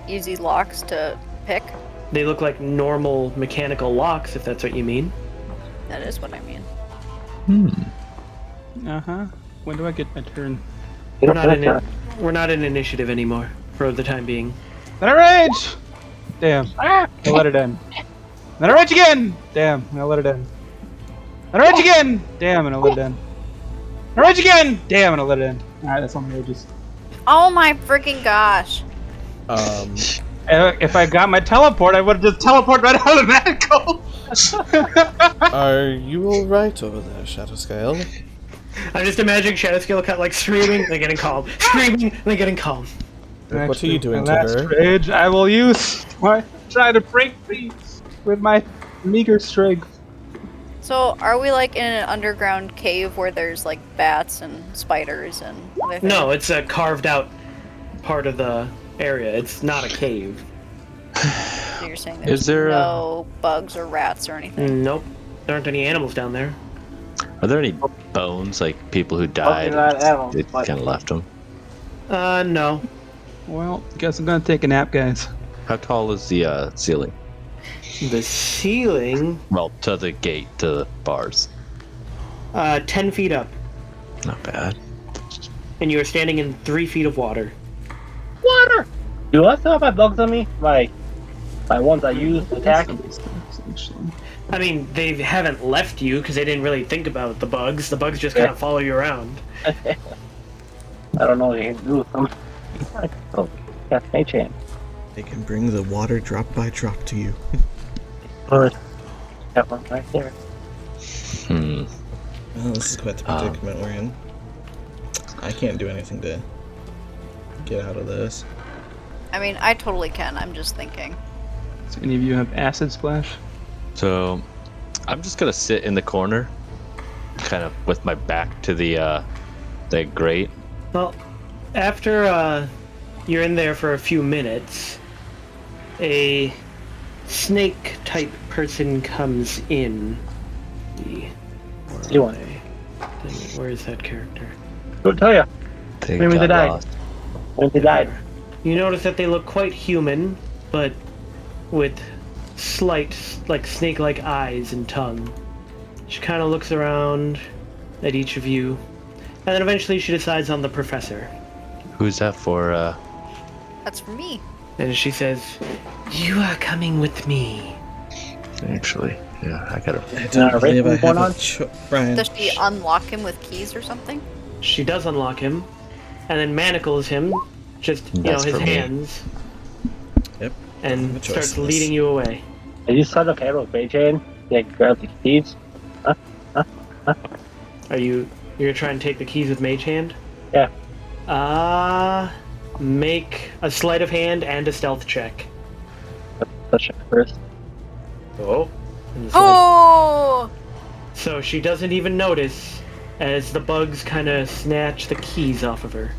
easy locks to pick? They look like normal mechanical locks, if that's what you mean. That is what I mean. Uh-huh. When do I get my turn? You We're don't not finish in that. we're not in initiative anymore for the time being. Then I rage! Damn. I let it in. Then I rage again! Damn, and I let it in. Then I rage again! Damn, and I let it in. I rage again! Damn, and I let it in. Alright, that's all my rages. Oh my freaking gosh! If I got my teleport, I would have just teleported right out of the medical! Are you alright over there, Shadowscale? I'm just imagining Shadowscale cut like screaming, then getting calm, screaming, then getting calm. What are you doing my to last her? rage, I will use my try to break free with my meager strength. So, are we like in an underground cave where there's like bats and spiders and other things? No, it's a carved out part of the area. It's not a cave. So you're saying there's Is there no bugs or rats or anything? Nope. There aren't any animals down there. Are there any bones, like people who Hopefully died? not animals, They but- kind of left them. No. Well, guess I'm gonna take a nap, guys. How tall is the ceiling? The ceiling, Well, to the gate, to the bars. 10 feet up, Not bad. and you are standing in 3 feet of water. Water! Do I still have my bugs on me? My ones I used to attack? Actually. I mean, they haven't left you because they didn't really think about the bugs. The bugs just kind of follow you around. I don't know what you can do with them. Oh, that's my chance. They can bring the water drop by drop to you. But that one right there. Hmm. Well, this is quite the predicament we're in. I can't do anything to get out of this. I mean, I totally can. I'm just thinking. So any of you have acid splash? So, I'm just gonna sit in the corner, kind of with my back to the grate. Well, after you're in there for a few minutes, a snake-type person comes in. You want Where is that character? Don't tell ya. They Maybe they got died. lost. When they died. You notice that they look quite human, but with slight, like snake-like eyes and tongue. She kind of looks around at each of you, and then eventually she decides on the professor. Who's that for? That's for me. And she says, "You are coming with me." Actually, yeah, I gotta. I Not don't a believe I rape going have on? a Brian. Does she unlock him with keys or something? She does unlock him, and then manacles him, just, That's his for me. hands, Yep. and No choice starts in this. leading you away. Are you son of Carol Baychain? They grab the keys? You're gonna try and take the keys with Mage Hand? Yeah. Make a sleight of hand and a stealth check. Touch it first. Oh. Oh! So she doesn't even notice as the bugs kind of snatch the keys off of her.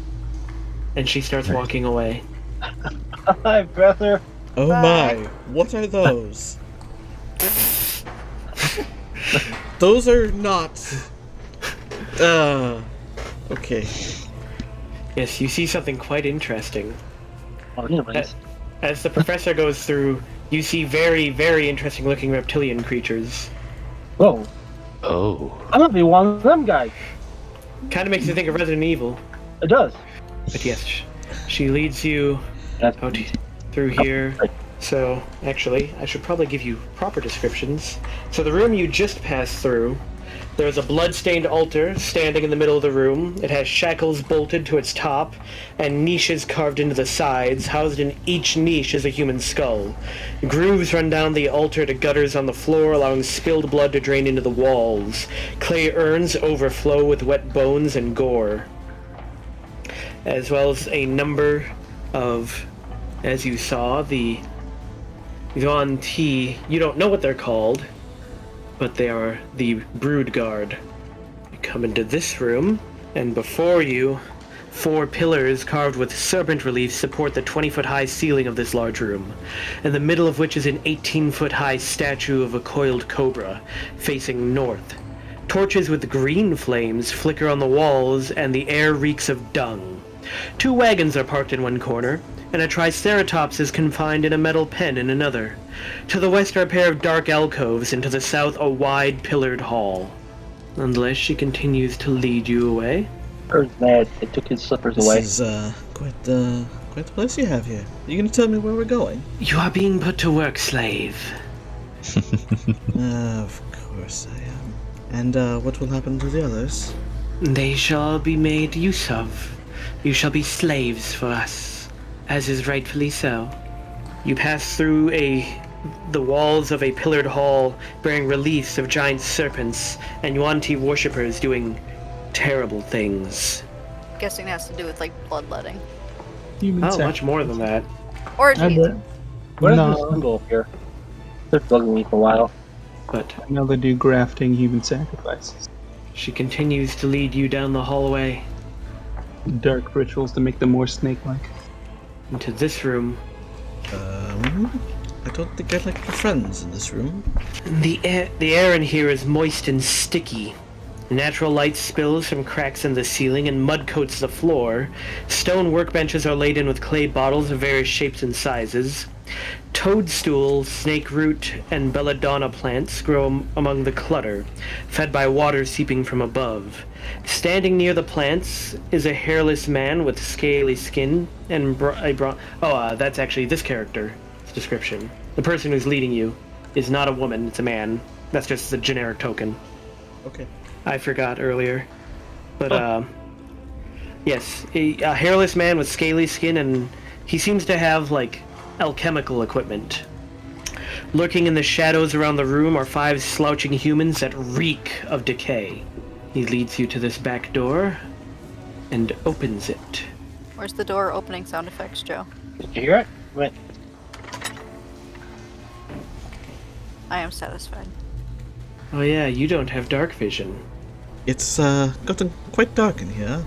And she starts walking away. Hi, brother. Oh my, what are those? Those are not... okay. Yes, you see something quite interesting. Oh, anyways. As the professor goes through, you see very, very interesting looking reptilian creatures. Whoa. Oh. I'm gonna be one of them guys. Kind of makes you think of Resident Evil. It does. But yes, she leads you That's out through here. So, actually, I should probably give you proper descriptions. So the room you just passed through, there's a blood-stained altar standing in the middle of the room. It has shackles bolted to its top, and niches carved into the sides. Housed in each niche is a human skull. Grooves run down the altar to gutters on the floor, allowing spilled blood to drain into the walls. Clay urns overflow with wet bones and gore, as well as a number of, as you saw, the Yuan Ti. You don't know what they're called, but they are the Brood Guard. You come into this room, and before you, 4 pillars carved with serpent reliefs support the 20-foot-high ceiling of this large room, in the middle of which is an 18-foot-high statue of a coiled cobra, facing north. Torches with green flames flicker on the walls, and the air reeks of dung. 2 wagons are parked in one corner, and a triceratops is confined in a metal pen in another. To the west are a pair of dark alcoves, and to the south a wide pillared hall. Nonetheless, she continues to lead you away. Bird's mad. They took his slippers away. This is quite the place you have here. Are you gonna tell me where we're going? You are being put to work, slave. Of course I am. And what will happen to the others? They shall be made use of. You shall be slaves for us, as is rightfully so. You pass through the walls of a pillared hall bearing reliefs of giant serpents and Yuan Ti worshippers doing terrible things. Guessing it has to do with like bloodletting. Human Oh, sac- much more than that. Or I Jesus. bet. What is No. this symbol here? They're bugging me for a while. But I know they do grafting human sacrifices. she continues to lead you down the hallway Dark rituals to make them more snake-like. into this room. I don't think I'd like my friends in this room. The air in here is moist and sticky, Natural light spills from cracks in the ceiling and mud coats the floor. Stone workbenches are laid in with clay bottles of various shapes and sizes. Toadstool, snake root, and belladonna plants grow among the clutter, fed by water seeping from above. Standing near the plants is a hairless man with scaly skin and that's actually this character's description. The person who's leading you is not a woman, it's a man. That's just a generic token. Okay. I forgot earlier. But, yes, a hairless man with scaly skin, and he seems to have, like, alchemical equipment. Lurking in the shadows around the room are 5 slouching humans that reek of decay. He leads you to this back door and opens it. Where's the door opening sound effects, Joe? Did you hear it? Wait. I am satisfied. Oh yeah, you don't have dark vision. It's gotten quite dark in here.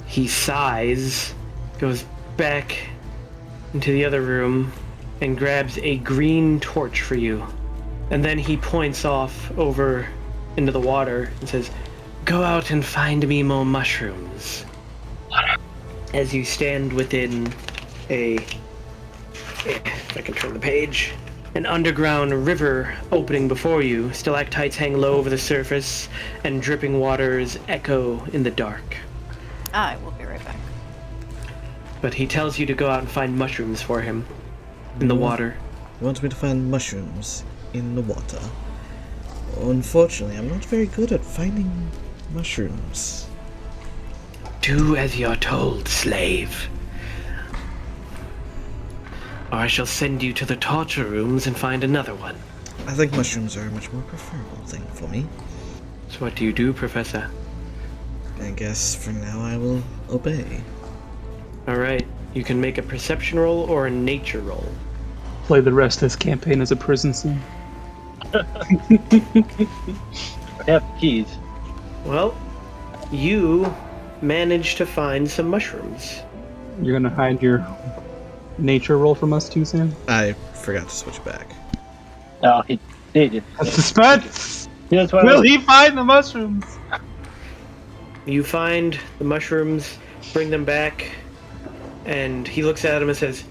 He sighs, goes back into the other room, and grabs a green torch for you. And then he points off over into the water and says, "Go out and find me more mushrooms." As you stand within if I can turn the page, an underground river opening before you, stalactites hang low over the surface, and dripping waters echo in the dark. I will be right back. But he tells you to go out and find mushrooms for him in the water. He wants me to find mushrooms in the water. Unfortunately, I'm not very good at finding mushrooms. Do as you're told, slave. Or I shall send you to the torture rooms and find another one. I think mushrooms are a much more preferable thing for me. So what do you do, Professor? I guess for now I will obey. Alright, you can make a perception roll or a nature roll. Play the rest of this campaign as a prison scene. I have the keys. Well, you managed to find some mushrooms. You're gonna hide your nature roll from us too, Sam? I forgot to switch back. No, he did. Suspense! Here's what Will he find the mushrooms? You find the mushrooms, bring them back, and he looks at them and says,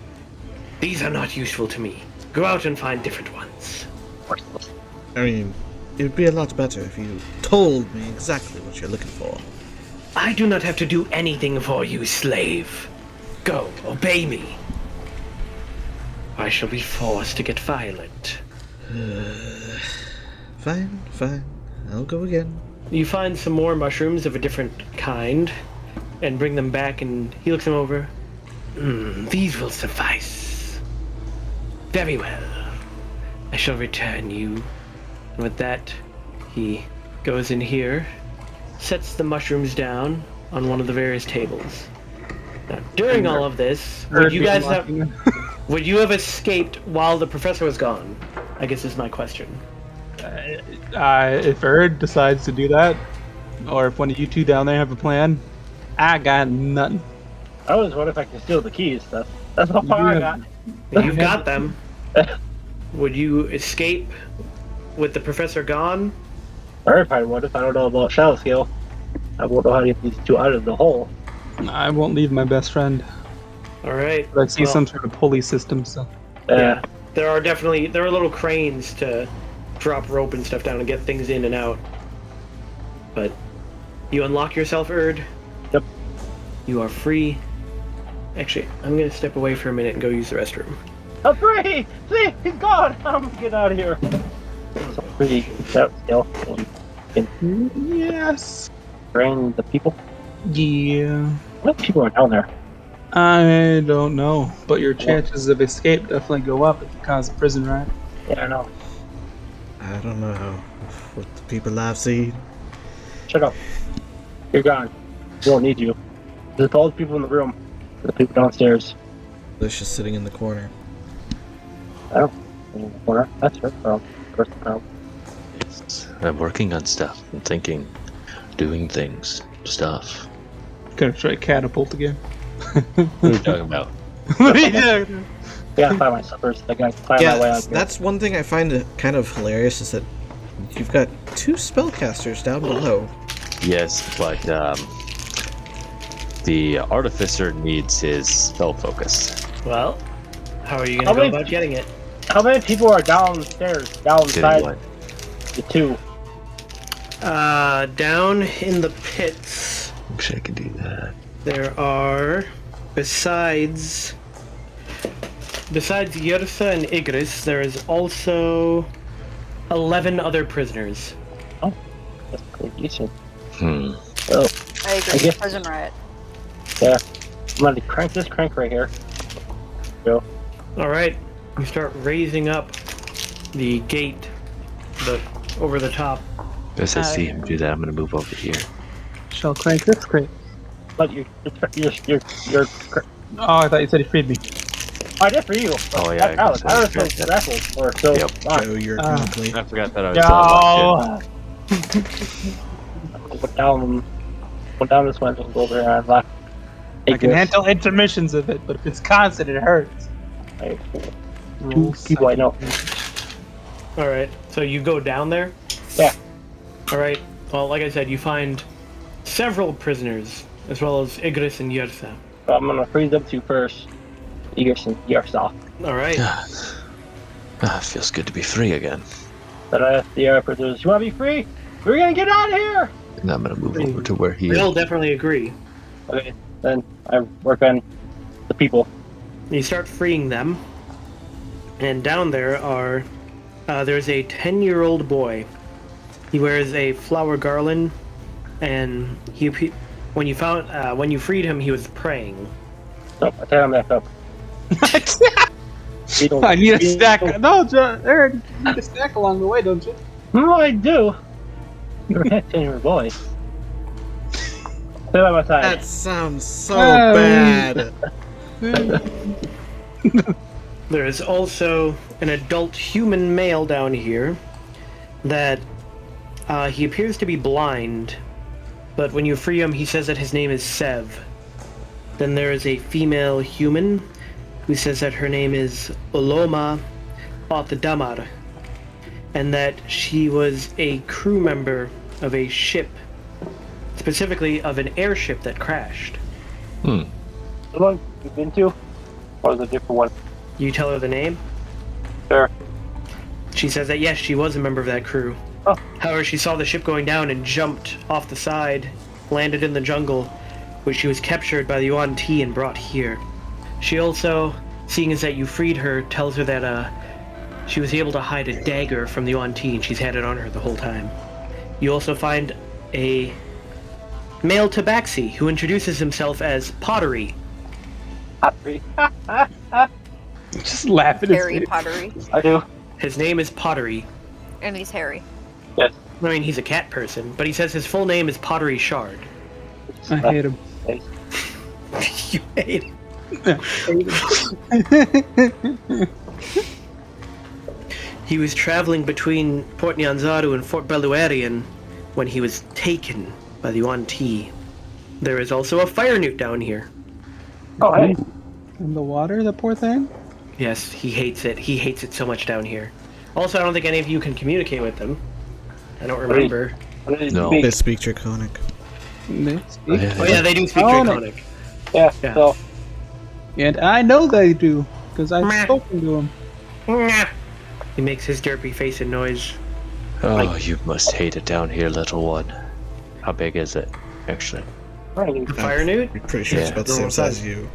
"These are not useful to me. Go out and find different ones." I mean, it would be a lot better if you told me exactly what you're looking for. I do not have to do anything for you, slave. Go, obey me. I shall be forced to get violent. Fine. I'll go again. You find some more mushrooms of a different kind, and bring them back, and he looks them over. These will suffice. Very well. I shall return you. And with that, he goes in here, sets the mushrooms down on one of the various tables. Now, during all of this, would you guys have... Would you have escaped while the professor was gone? I guess is my question. If Erd decides to do that, or if one of you two down there have a plan, I got nothing. I was wondering if I can steal the keys. That's how far I got. You've got them. Would you escape with the professor gone? Or if I would, if I don't know about shadow scale, I won't know how to get these two out of the hole. I won't leave my best friend. Alright. But I see some sort of pulley system, so. Yeah. There are little cranes to drop rope and stuff down and get things in and out. But you unlock yourself, Erd. Yep. You are free. Actually, I'm gonna step away for a minute and go use the restroom. I'm free! See, he's gone! I'm gonna get out of here. So free shadow scale. Yes. Bring the people. Yeah. What people are down there? I don't know, but your chances of escape definitely go up if you cause a prison riot. Yeah, I know. I don't know what the people I've seen. Shut up. You're gone. We don't need you. There's all the people in the room. The people downstairs. They're just sitting in the corner. Oh, in the corner. That's her problem. First problem. I'm working on stuff. I'm thinking, doing things, stuff. Gonna try catapult again. What are you talking about? Yeah. I gotta find my slippers. I gotta find my way out here. That's one thing I find kind of hilarious is that you've got 2 spellcasters down below. Yes, but the artificer needs his spell focus. Well, how are you How going to go many- about getting it? How many people are downstairs, downside Didn't the 2? Down in the pits, wish I could do that. there are, besides Yrsa and Igris, there is also 11 other prisoners. That's pretty decent. Hmm. Oh, I agree. I guess- Prison riot. yeah. I'm gonna crank this crank right here. Go. All right, you start raising up the gate, over the top. As I see him do that, I'm gonna move over here. Shall crank this crate. But you're Oh, I thought you said he freed me. I did for you. Oh, yeah, I Alex, guess I was so. so grappled or so. Yep. Joe, you're ugly. I forgot that I was locked Go down this one and go over here and lock. I can handle intermissions of it, but if it's constant, it hurts. Two people I know. All right, so you go down there? Yeah. All right, well, like I said, you find several prisoners, as well as Igris and Yrsa. So I'm gonna freeze up to first. Egerson, Yarsaw. All right. Feels good to be free again. But I asked the prisoners, you wanna be free? We're gonna get out of here! And I'm gonna move over to where he They'll is. definitely agree. Okay, then I work on the people. You start freeing them, and down there are there's a 10-year-old boy. He wears a flower garland, and when you freed him, he was praying. So I tie him back up. I need a stack. No, Aaron, you need a stack along the way, don't you? No, I do. You're a 10-year-old boy. Stay by my side. That sounds so bad. There is also an adult human male down here that he appears to be blind, but when you free him, he says that his name is Sev. Then there is a female human who says that her name is Oloma Otadamar, and that she was a crew member of a ship, specifically of an airship that crashed. The one you've been to? Or is it a different one? You tell her the name? Sure. She says that yes, she was a member of that crew. Oh. However, she saw the ship going down and jumped off the side, landed in the jungle, where she was captured by the Yuan Ti and brought here. She also, seeing as that you freed her, tells her that she was able to hide a dagger from the Yuan Ti and she's had it on her the whole time. You also find a male tabaxi who introduces himself as Pottery. Pottery. Just laugh at his Harry face. Pottery. I do. His name is Pottery. And he's hairy. Yes. I mean, he's a cat person, but he says his full name is Pottery Shard. I hate him. You hate him. He was traveling between Port Nyanzaru and Fort Beluarian when he was taken by the Yuan Ti. There is also a fire newt down here. Oh, hey. In the water, the poor thing? Yes, he hates it. He hates it so much down here. Also, I don't think any of you can communicate with them. I don't remember. What did he No. speak? They speak Draconic. They speak. Yeah. Oh yeah, they do speak Oh, no. Draconic. Yeah, Yeah. so And I know they do, because I've Meh. spoken to them. Nyah. He makes his derpy face and noise. Oh, you must hate it down here, little one. How big is it, actually? The fire newt? I'm pretty sure it's Yeah. about the same Normal size size. as you.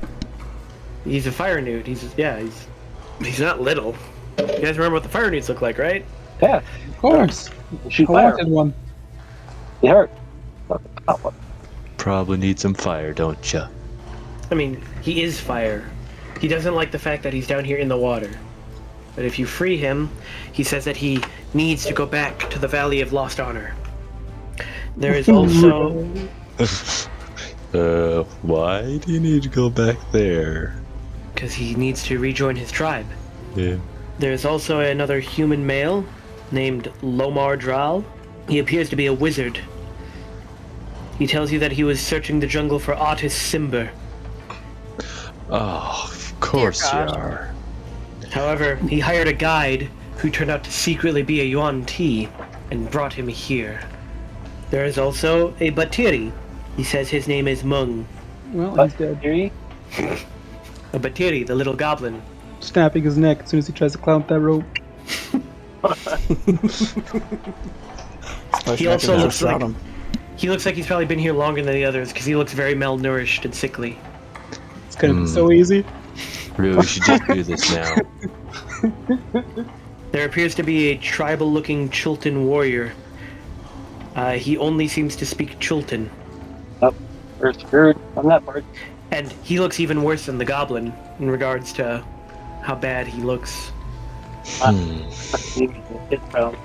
He's a fire newt. He's not little. You guys remember what the fire newts look like, right? yeah, Of course. shoot I fire. wanted one. He hurt. Probably need some fire, don't ya? I mean, he is fire. He doesn't like the fact that he's down here in the water. But if you free him, he says that he needs to go back to the Valley of Lost Honor. There is also... Why do you need to go back there? because he needs to rejoin his tribe. Yeah. There's also another human male named Lomar Dral. He appears to be a wizard. He tells you that he was searching the jungle for Artis Simber. Oh, of course you Dear God. are. However, he hired a guide who turned out to secretly be a Yuan Ti. and brought him here. There is also a Batiri. He says his name is Mung. Well, But he's dead. Yuri, A Batiri, the little goblin. Snapping his neck as soon as he tries to climb up that rope. He also looks like he's probably been here longer than the others because he looks very malnourished and sickly. It's gonna be so easy. Really, we should just do this now. There appears to be a tribal-looking Chultan warrior. He only seems to speak Chultan, we're screwed on that part. and he looks even worse than the goblin in regards to how bad he looks. It's found.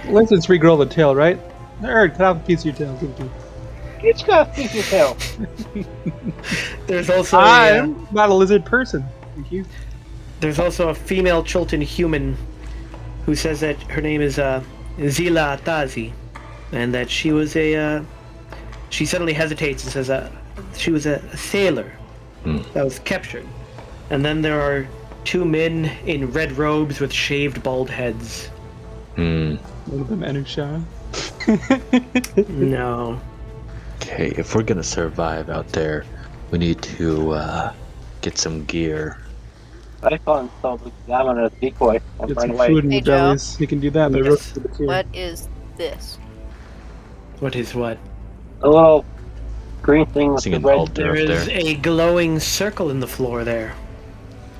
Let's just regrow the tail, right? Nerd, cut off a piece of your tail. Give it to me. It's got a piece of tail. There's also I'm not a lizard person. Thank you. there's also a female Chultan human who says that her name is Zila Tazi, and that she was she suddenly hesitates and says she was a sailor that was captured. And then there are two men in red robes with shaved bald heads. One of them Enusha. No. Okay, if we're gonna survive out there, we need to get some gear. I found something. I'm on a decoy. I'm Get running some away. food in Hey, your Joe. bellies. You can do that by Yes. roasting the tail. What is this? What is what? A little green thing with the Singing red. altar There up is there. a glowing circle in the floor there.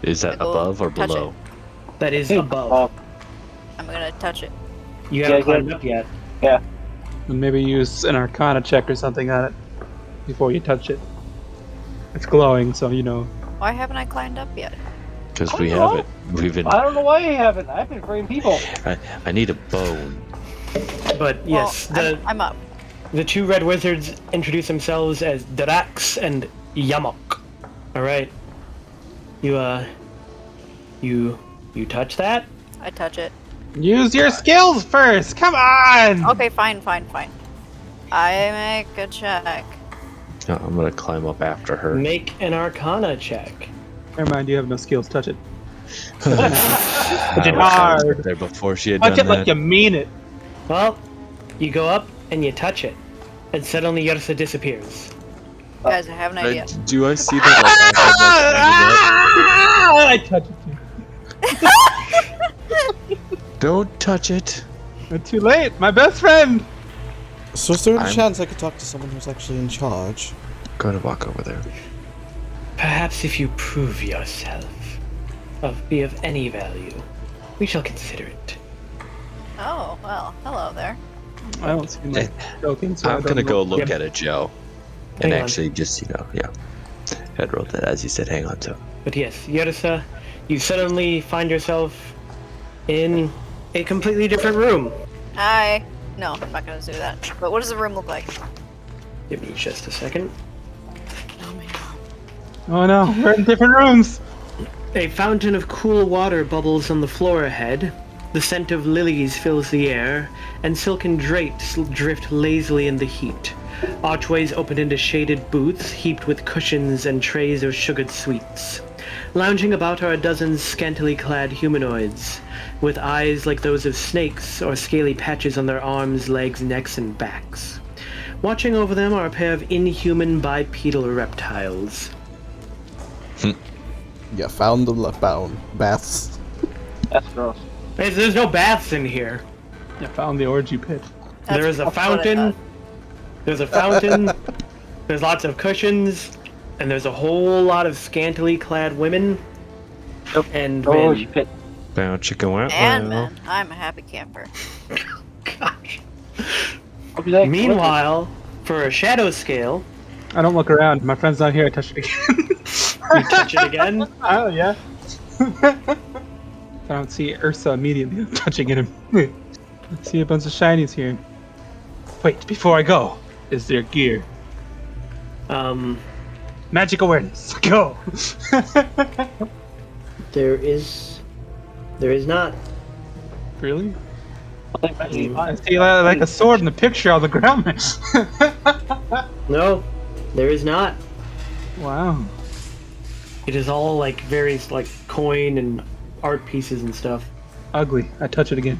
Is that Go above or touch below? That is Oh, above. I'm gonna touch it. You haven't Yeah, climbed good. up yet. yeah. And maybe use an Arcana check or something on it before you touch it. It's glowing, so you know. Why haven't I climbed up yet? Because I we don't have know. it. We've been. I don't know why you haven't. I've been freeing people. I need a bone. But yes, Well, I'm up. the two red wizards introduce themselves as Drax and Yamok. Alright. You touch that? I touch it. Use your skills first! Come on! Okay, fine. I make a check. Oh, I'm gonna climb up after her. Make an Arcana check. Never mind, you have no skills. Touch it. Touch it hard. There before she had Touch done it like that. you mean it. Well, you go up and you touch it, and suddenly Yersa disappears. Guys, I have an idea. Do I see that? I touch it too. Don't touch it. Not too late. My best friend. So is there any I'm- chance I could talk to someone who's actually in charge? Go to walk over there. Perhaps if you prove yourself be of any value, we shall consider it. Oh, well, hello there. I don't seem like joking, so I'm I don't gonna know. go look Yep. at it, Joe. And Hang on. actually just, head roll that as you said, hang on to. But yes, Yersa, you suddenly find yourself in a completely different room. No, I'm not gonna do that. But what does the room look like? Give me just a second. Oh man. Oh no, we're in different rooms. A fountain of cool water bubbles on the floor ahead. The scent of lilies fills the air, and silken drapes drift lazily in the heat. Archways open into shaded booths heaped with cushions and trays of sugared sweets. Lounging about are a dozen scantily clad humanoids, with eyes like those of snakes or scaly patches on their arms, legs, necks, and backs. Watching over them are a pair of inhuman bipedal reptiles. Yeah, found the bound baths. That's gross. There's no baths in here. I found the orgy pit. There is a That's what I fountain. thought. There's a fountain. There's lots of cushions, and there's a whole lot of scantily clad women Yep. and Oh, men. she fit. Bow chicken wow. And man, I'm a happy camper. Gosh. I'll be like, Meanwhile, for a shadow scale, I don't look around. My friend's not here. I touch it again. you touch it again. Oh yeah. I don't see Ursa immediately. I'm touching it. I see a bunch of shinies here. Wait, before I go, is there gear? Magic awareness. Go. There is not. Really? I see like a sword in the picture on the ground. No, there is not. Wow. It is all like various like coin and art pieces and stuff. Ugly. I touch it again.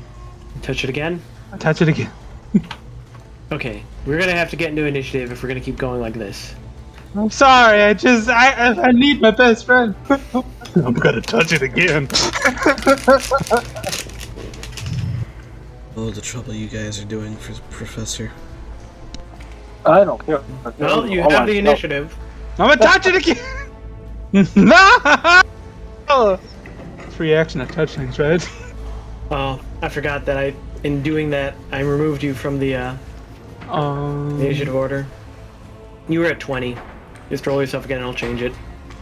Touch it again. I touch it again. Okay, we're gonna have to get into initiative if we're gonna keep going like this. I'm sorry. I need my best friend. I'm gonna touch it again. Oh, the trouble you guys are doing for the professor. I don't care. Well, you Hold have on, the no. initiative. I'm gonna touch it again. No. Free action to touch things, right? Oh, I forgot that in doing that, I removed you from the initiative order. You were at 20. Just roll yourself again and I'll change it.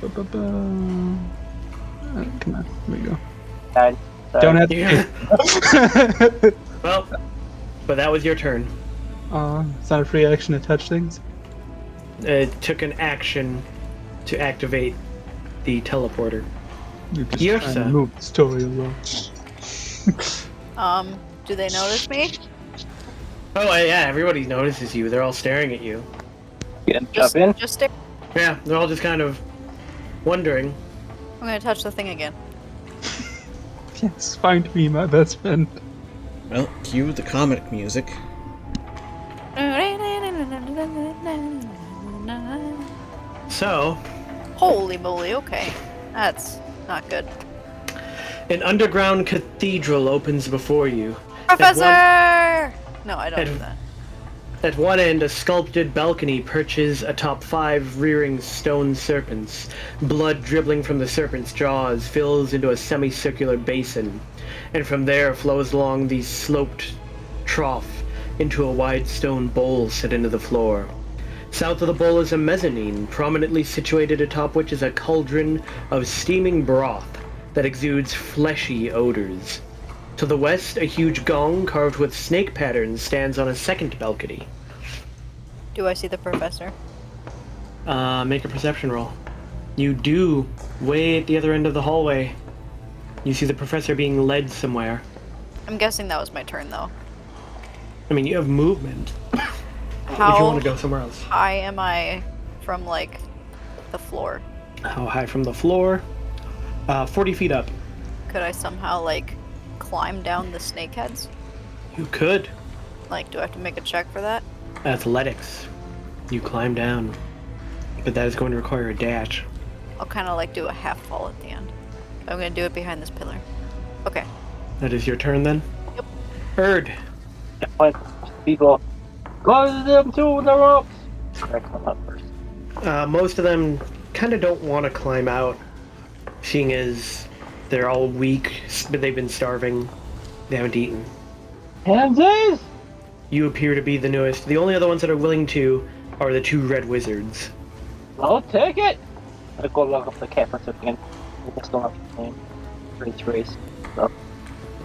Come on, here we go. Sorry. Don't have to. Yeah. Well, but that was your turn. It's not a free action to touch things. It took an action to activate the teleporter. You're just Yes, trying sir. to move the story along. Do they notice me? Oh, yeah, everybody notices you. They're all staring at you. Jump in. Just stare. Yeah, they're all just kind of wondering. I'm gonna touch the thing again. Yes, find me, my best friend. Well, cue the comic music. So, Holy moly, okay. That's not good. an underground cathedral opens before you. Professor! No, I don't do at- that. At one end, a sculpted balcony perches atop 5 rearing stone serpents. Blood dribbling from the serpent's jaws fills into a semicircular basin, and from there flows along the sloped trough into a wide stone bowl set into the floor. South of the bowl is a mezzanine, prominently situated atop which is a cauldron of steaming broth that exudes fleshy odors. To the west, a huge gong carved with snake patterns stands on a second balcony. Do I see the professor? Make a perception roll. You do, way at the other end of the hallway. You see the professor being led somewhere. I'm guessing that was my turn, though. I mean, you have movement. If you How want to go somewhere else. high am I from, like, the floor? How high from the floor? 40 feet up. Could I somehow, like, climb down the snake heads? You could. Like, do I have to make a check for that? Athletics. You climb down. But that is going to require a dash. I'll kind of, like, do a half fall at the end. I'm gonna do it behind this pillar. Okay. That is your turn then? Yep. Erd. Point people. Close them to the ropes. I come up first. Most of them kind of don't want to climb out, seeing as they're all weak, but they've been starving. They haven't eaten. Hansies! You appear to be the newest. The only other ones that are willing to are the 2 red wizards. I'll take it. I go look up the campus again. I still have the name. Race. So,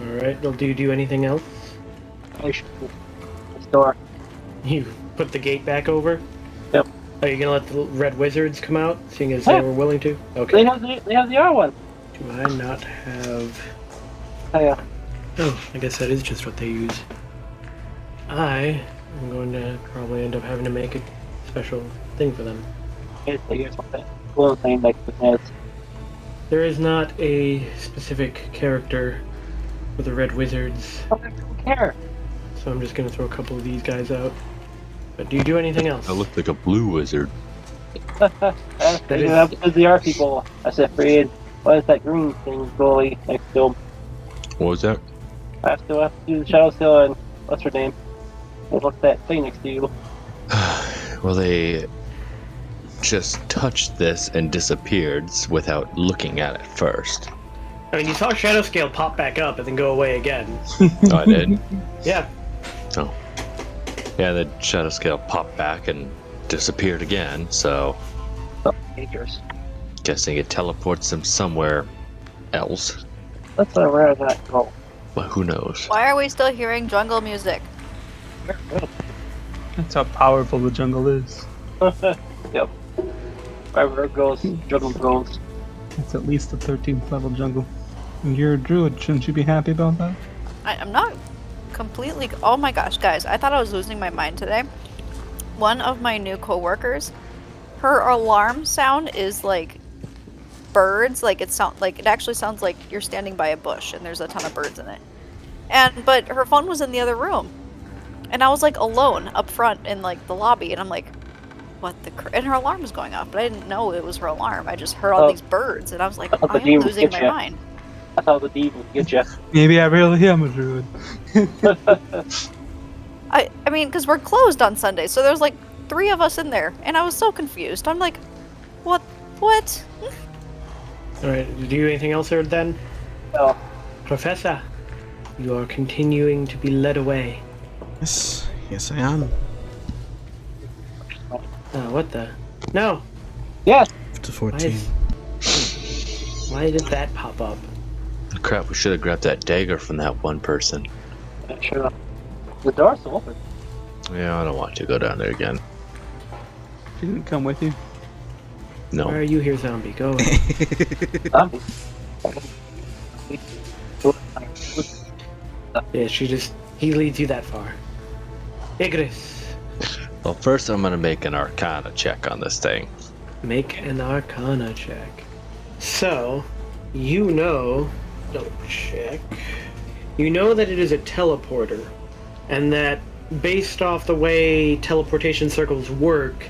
Alright, do you do anything else? I should the store. You put the gate back over? Yep. Are you gonna let the red wizards come out, seeing as they Yeah. were willing to? They Okay. have the other one. Do I not have... Oh, yeah. Oh, I guess that is just what they use. I am going to probably end up having to make a special thing for them. Here's what that little thing like the nets. There is not a specific character for the red wizards, I don't care. so I'm just going to throw a couple of these guys out. But do you do anything else? I look like a blue wizard. They have the people. I said, Fred, what is that green thing goalie next to him? What was that? I have to do the shadow still and what's her name? What's that thing next to you? Well, they just touched this and disappeared without looking at it first. I mean, you saw Shadow Scale pop back up and then go away again. Oh, I did? Yeah. Oh. Yeah, the shadow scale popped back and disappeared again, so Oh, dangerous. guessing it teleports them somewhere else. Let's where did that go? But who knows? Why are we still hearing jungle music? That's how powerful the jungle is. Yep. Wherever it goes, jungle goes. It's at least the 13th level jungle. And you're a druid, shouldn't you be happy about that? I'm not completely. Oh my gosh, guys! I thought I was losing my mind today. One of my new coworkers, her alarm sound is like birds. Like it actually sounds like you're standing by a bush and there's a ton of birds in it. But her phone was in the other room. And I was like alone up front in like the lobby, and I'm like, what the and her alarm was going off, but I didn't know it was her alarm. I just heard all these birds, and I was like, I thought the I am demon losing get my ya. mind. That's how the demon get you. Maybe I really am a druid. I mean, because we're closed on Sunday, so there's like 3 of us in there, and I was so confused. I'm like, what? Alright, do you do anything else here then? Well, Professor, you are continuing to be led away. Yes, I am. What the? No! yes. To Why 14. Why did that pop up? Crap, we should have grabbed that dagger from that one person. Sure. The door's still open. Yeah, I don't want to go down there again. She didn't come with you. Why No. are you here, zombie? Go away. Zombie. Yeah, he leads you that far. Igris, Well, first I'm gonna make an Arcana check on this thing. make an Arcana check. So, you know, double check. You know that it is a teleporter, and that based off the way teleportation circles work,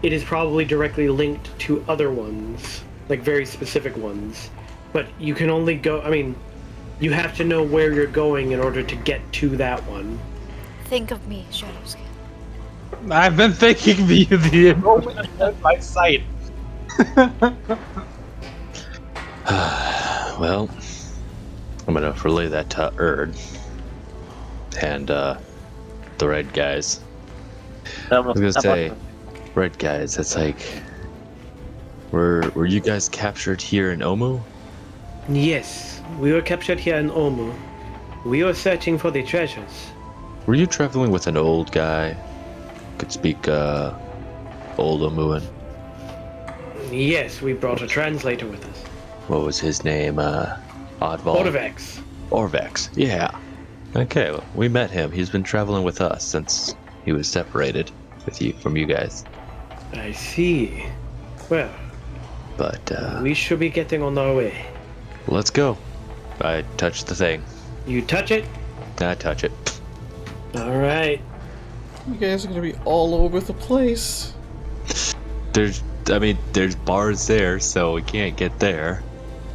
it is probably directly linked to other ones, like very specific ones. But you can only go, you have to know where you're going in order to get to that one. Think of me, Shadowscan. I've been thinking the moment of my sight. Well, I'm gonna relay that to Erd and the red guys. I was gonna say, red guys. It's like, were you guys captured here in Omu? Yes, we were captured here in Omu. We were searching for the treasures. Were you traveling with an old guy? Could speak old Omuan. Yes, we brought a translator with us. What was his name? Oddball. Orvex. Orvex. Yeah. Okay, well, we met him. He's been traveling with us since he was separated from you guys. I see. Well, But we should be getting on our way. let's go. I touched the thing. You touch it? I touch it. Alright. You guys are gonna be all over the place. There's bars there, so we can't get there.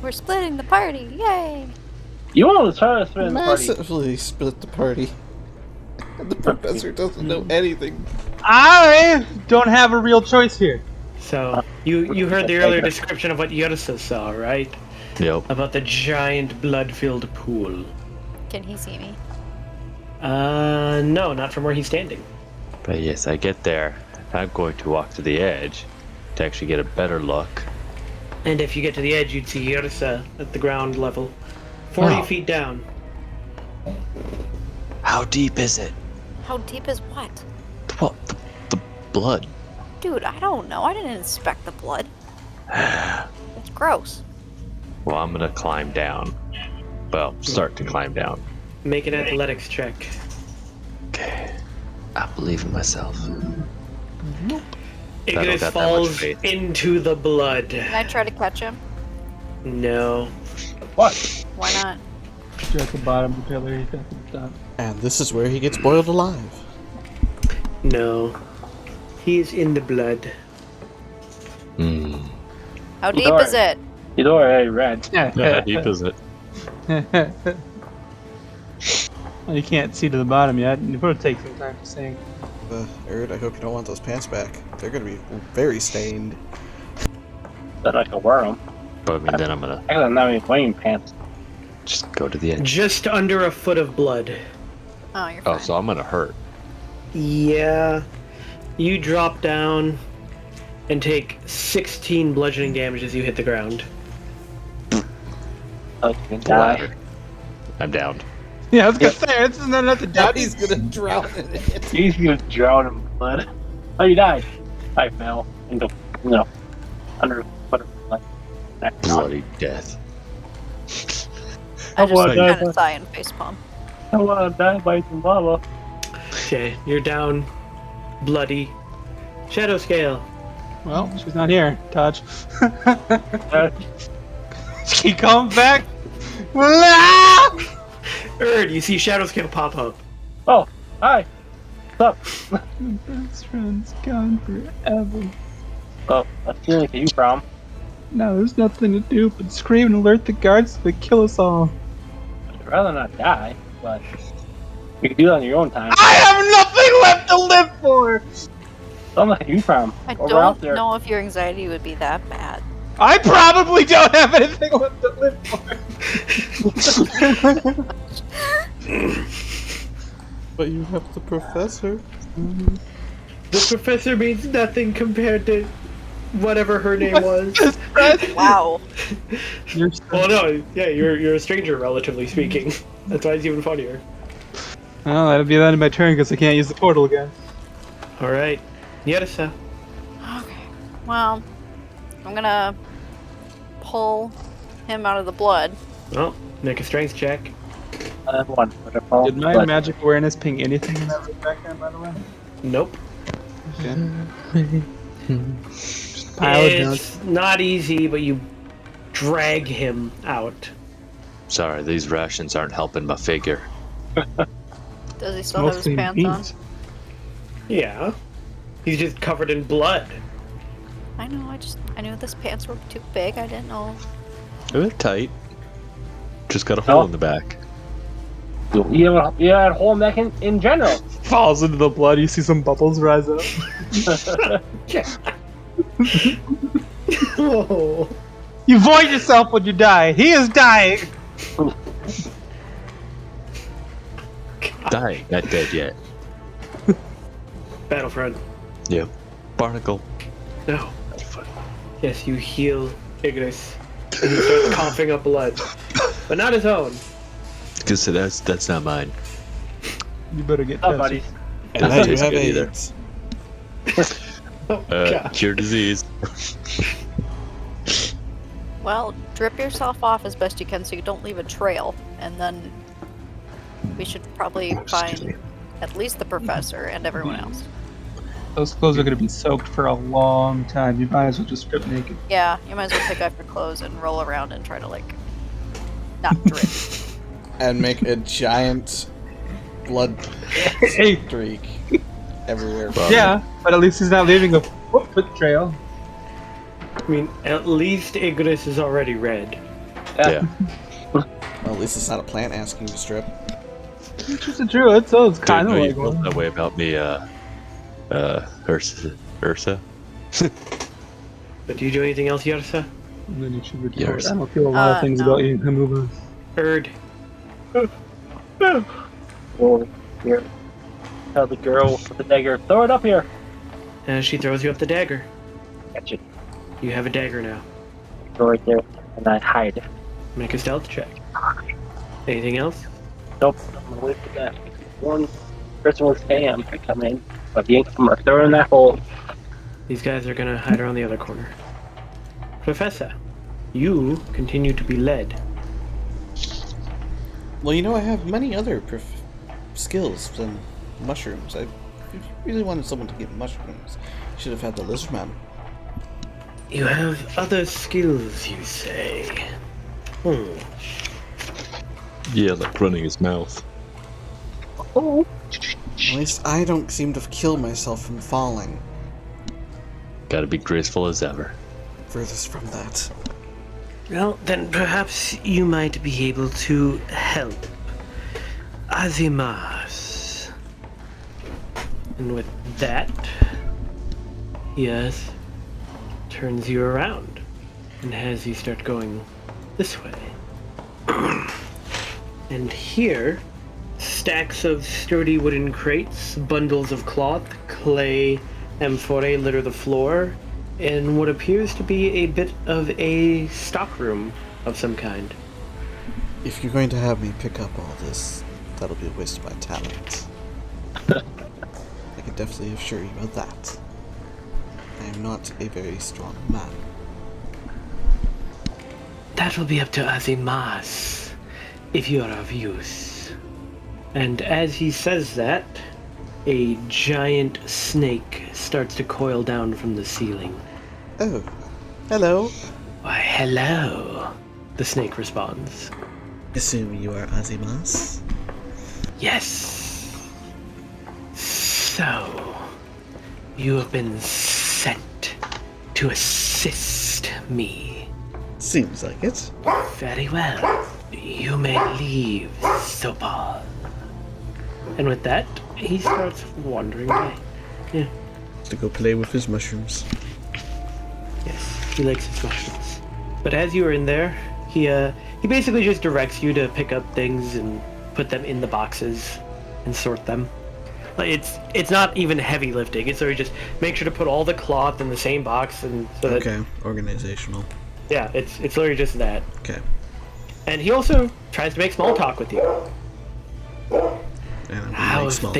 We're splitting the party, yay! You want to try to spend the party? Massively split the party. The professor doesn't know anything. I don't have a real choice here. So, you heard the earlier description of what Yersa saw, right? Yep. About the giant blood-filled pool. Can he see me? No, not from where he's standing. But yes, I get there. I'm going to walk to the edge to actually get a better look. And if you get to the edge, you'd see Yersa at the ground level. 40 feet down. How deep is it? How deep is what? Well, the blood. Dude, I don't know. I didn't inspect the blood. It's gross. Well, I'm gonna climb down. Well, start to climb down. Make an athletics check. Okay. I believe in myself. That'll Ignis got that much falls faith. into the blood. Can I try to catch him? No. What? Why not? You're at the bottom of the pillar. He's got the top. And this is where he gets boiled alive. No. He is in the blood. Hmm. How deep Darn. is it? You know already red. How deep is it? Well, you can't see to the bottom yet. It will take some time to sink. Erd, I hope you don't want those pants back. They're gonna be very stained. That I can wear them. But I mean, then I'm gonna I don't have any wearing pants. just go to the edge. Just under a foot of blood. Oh, you're fine. Oh, so I'm gonna hurt. Yeah. You drop down and take 16 bludgeoning damage as you hit the ground. I can die. Bladder. I'm downed. Yeah, I was gonna say, this is not enough to Now die. he's gonna drown in it. He's gonna drown in blood. Oh, you died. I fell into, under whatever. Like, that. Bloody death. I just wanna die kind of by- sigh and facepalm. I wanna die by some lava. Okay, you're down. Bloody. Shadow scale. Well, she's not here. Touch. Uh, She comes back. Ah! You see Shadowscale pop up. Oh, hi. What's up? Best friend's gone forever. Oh, what's the for you from? Now there's nothing to do but scream and alert the guards so they kill us all. I'd rather not die, but you can do that on your own time. I have nothing left to live for! Don't look at you from. I Over out don't there. know if your anxiety would be that bad. I probably don't have anything left to live for. But you have the professor. The professor means nothing compared to whatever her name was. Wow. You're Well, no, yeah, you're a stranger, relatively speaking. That's why it's even funnier. Well, that'll be the end of my turn because I can't use the portal again. All right, Yarisa. Okay. Well, I'm gonna pull him out of the blood. Well, make a strength check. I have one. Wonderful. Did my But magic awareness ping anything in that room back there, by the way? Nope. Okay. Just pile it down. It's not easy, but you drag him out. Sorry, these rations aren't helping my figure. Does he still have his Mostly pants on? meat. Yeah. He's just covered in blood. I know, I knew this pants were too big, I didn't know. They're tight. Just got a hole Oh. in the back. you have a whole neck in general. Falls into the blood, you see some bubbles rise up. Whoa. You void yourself when you die. He is dying! Dying, not dead yet. Battlefront. Yep. Barnacle. No. Yes, you heal Ignis. And he starts coughing up blood. But not his own. Because that's not mine. You better get Oh, tested. buddies. And Doesn't I do taste have good either. AIDS. Oh, God. Cure disease. Well, drip yourself off as best you can so you don't leave a trail, and then we should probably find at least the professor and everyone else. Those clothes are going to be soaked for a long time. You might as well just strip naked. Yeah, you might as well take off your clothes and roll around and try to, like, not drip. And make a giant blood Hey, streak everywhere. yeah, but at least he's not leaving a footprint trail. I mean, at least Ignis is already red. Yeah. Well, at least it's not a plant asking you to strip. It's just a druid, so it's Didn't kind of know you like felt one. that way about me, Ursa. But do you do anything else, Yarsa? And then you should record. Yours. I don't feel a lot of things no. about you. Can move on. Erd. Well, here. Tell the girl with the dagger, throw it up here. As she throws you up the dagger. Catch it. You have a dagger now. Go right there, and I hide. Make a stealth check. Anything else? Nope, I'm gonna wait for that. One person with Sam to come in. I'm gonna throw her in that hole. These guys are gonna hide around the other corner. Professor, you continue to be led. Well, you know, I have many other skills than mushrooms. I really wanted someone to get mushrooms. Should have had the lizardman. You have other skills, you say? Yeah, like running his mouth. Oh. At least I don't seem to kill myself from falling. Gotta be graceful as ever. Furthest from that. Well, then perhaps you might be able to help Azimas. And with that, yes, turns you around and has you start going this way. And here, stacks of sturdy wooden crates, bundles of cloth, clay, amphorae litter the floor, and what appears to be a bit of a stockroom of some kind. If you're going to have me pick up all this, that'll be a waste of my talent. I can definitely assure you of that. I am not a very strong man. That will be up to Azimas, if you are of use. And as he says that, a giant snake starts to coil down from the ceiling. Oh, hello. Why, hello, the snake responds. Assume you are Azimas. Yes. So, you have been sent to assist me. Seems like it. Very well. You may leave, Sopal. And with that, he starts wandering away. Yeah. To go play with his mushrooms. Yes, he likes his mushrooms. But as you are in there, he basically just directs you to pick up things and put them in the boxes and sort them. Like it's not even heavy lifting. It's sort of just make sure to put all the cloth in the same box and so that, Okay, organizational. yeah, it's literally just that. Okay. And he also tries to make small talk with you. And I'm gonna How make have small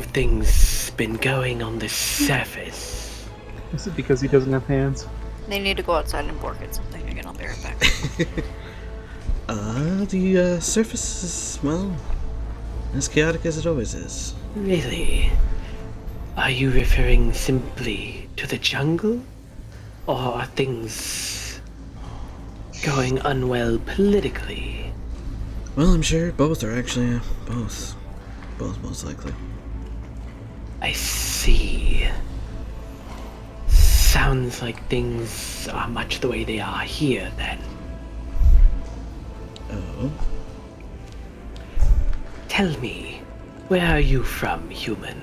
things been going on the surface? Is it because he doesn't have hands? They need to go outside and get something again. I'll be right back. The surface is, well, as chaotic as it always is. Really? Are you referring simply to the jungle? Or are things going unwell politically? Well, I'm sure both are actually, both. Both most likely. I see. Sounds like things are much the way they are here, then. Oh. Tell me, where are you from, human?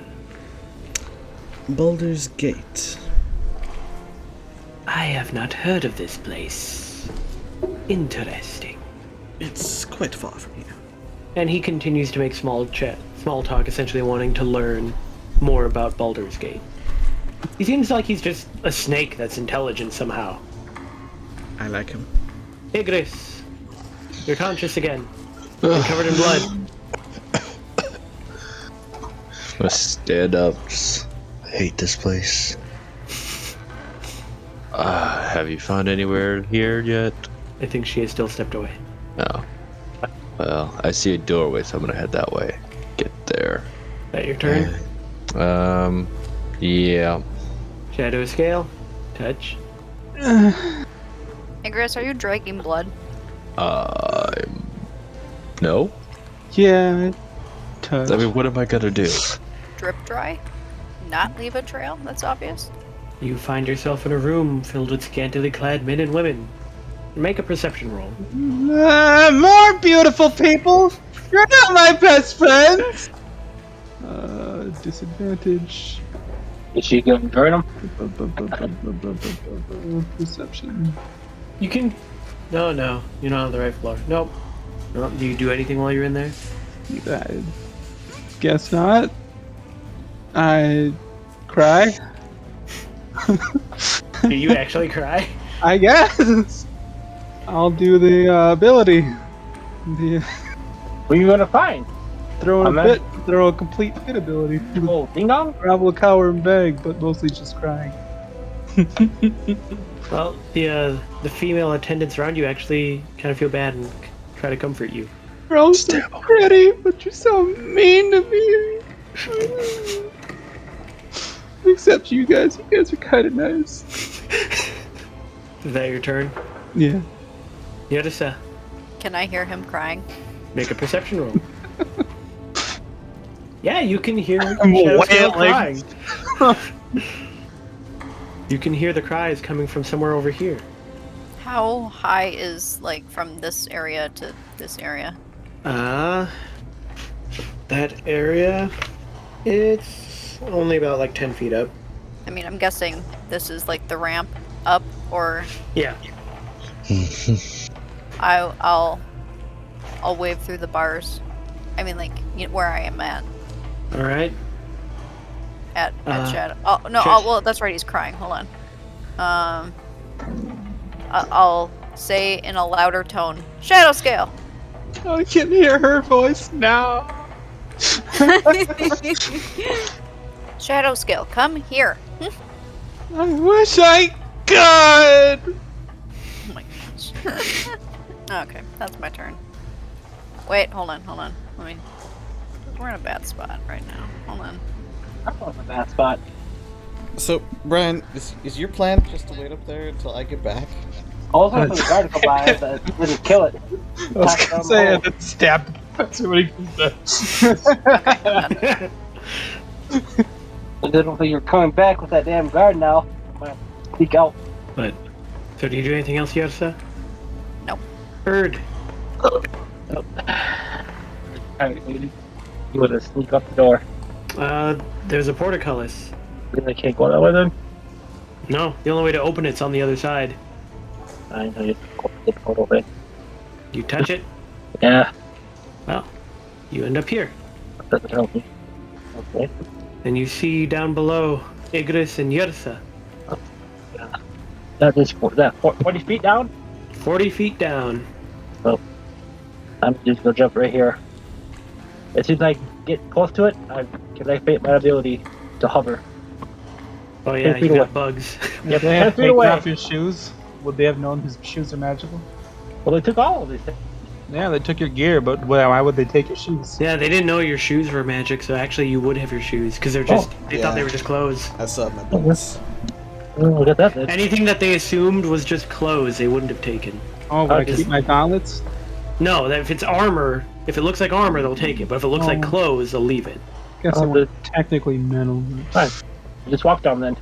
Baldur's Gate. I have not heard of this place. Interesting. It's quite far from here. And he continues to make small talk, essentially wanting to learn more about Baldur's Gate. He seems like he's just a snake that's intelligent somehow. I like him. Igris, you're conscious again, and covered in blood. I'm gonna stand up. I hate this place. Have you found anywhere here yet? I think she has still stepped away. No. Well, I see a doorway, so I'm gonna head that way. Get there. Is that your turn? Yeah. Shadow scale. Touch. Igris, are you dragging blood? No? Yeah, touch. I mean, what am I gonna do? Drip dry? Not leave a trail? That's obvious. You find yourself in a room filled with scantily clad men and women. Make a perception roll. More beautiful people! You're not my best friends! Disadvantage. Is she gonna join him? Perception. You can... No, you're not on the right floor. Nope. No, do you do anything while you're in there? I guess not. I cry. Do you actually cry? I guess. I'll do the ability. The Who are you gonna find? throw I'm a in. throw a complete fit ability. Oh, ding dong? Gravel, cower, and beg, but mostly just crying. Well, the female attendants around you actually kind of feel bad and try to comfort you. You're all so pretty, but you're so mean to me. Except you guys are kind of nice. Is that your turn? Yeah. Yodisa, Can I hear him crying? make a perception roll. Yeah, you can hear I'm Shadowscale wailing. crying. You can hear the cries coming from somewhere over here. How high is, like, from this area to this area? That area, it's only about like 10 feet up. I mean, I'm guessing this is, like, the ramp up, or... Yeah. I'll wave through the bars. I mean, like, where I am at All right. Shadow. Oh no! Well, that's right. He's crying. Hold on. I'll say in a louder tone, Shadow Scale. I can hear her voice now. Shadow Scale, come here. I wish I could. Oh my gosh. Okay, that's my turn. Wait, hold on. We're in a bad spot right now. Hold on. I'm on the bad spot. So, Brian, is your plan just to wait up there until I get back? I was waiting for the guard to go by, but didn't kill it. I was gonna say, and then That's what he said. I don't think you're coming back with that damn guard now. I'm gonna peek out. But, so do you do anything else, Yersa? Nope. Heard. Alright, lady. You wanna sneak up the door? There's a portcullis. Really can't go that way then? No, the only way to open it's on the other side. I know you go the portal thing. You touch it, Yeah, well, you end up here. that doesn't help me. Okay. And you see down below Igris and Yersa. That is 40 feet down? 40 feet down. I'm just gonna jump right here. As soon as I get close to it, I can activate my ability to hover. Oh yeah, 10 feet you got away. bugs. Yep, They 10 have feet taken away. off his shoes. Would they have known his shoes are magical? Well, they took all of these things. Yeah, they took your gear, but why would they take your shoes? Yeah, they didn't know your shoes were magic, so actually you would have your shoes, because they're just, they thought yeah. they were just clothes. I still have my boots. Oh, look at that then. Anything that they assumed was just clothes, they wouldn't have taken. Oh, would I Okay. keep my gauntlets? No, that if it's armor, if it looks like armor, they'll take it, but if it looks like Oh. clothes, they'll leave it. Guess Oh, they were technically metal. Fine. Just walk down then.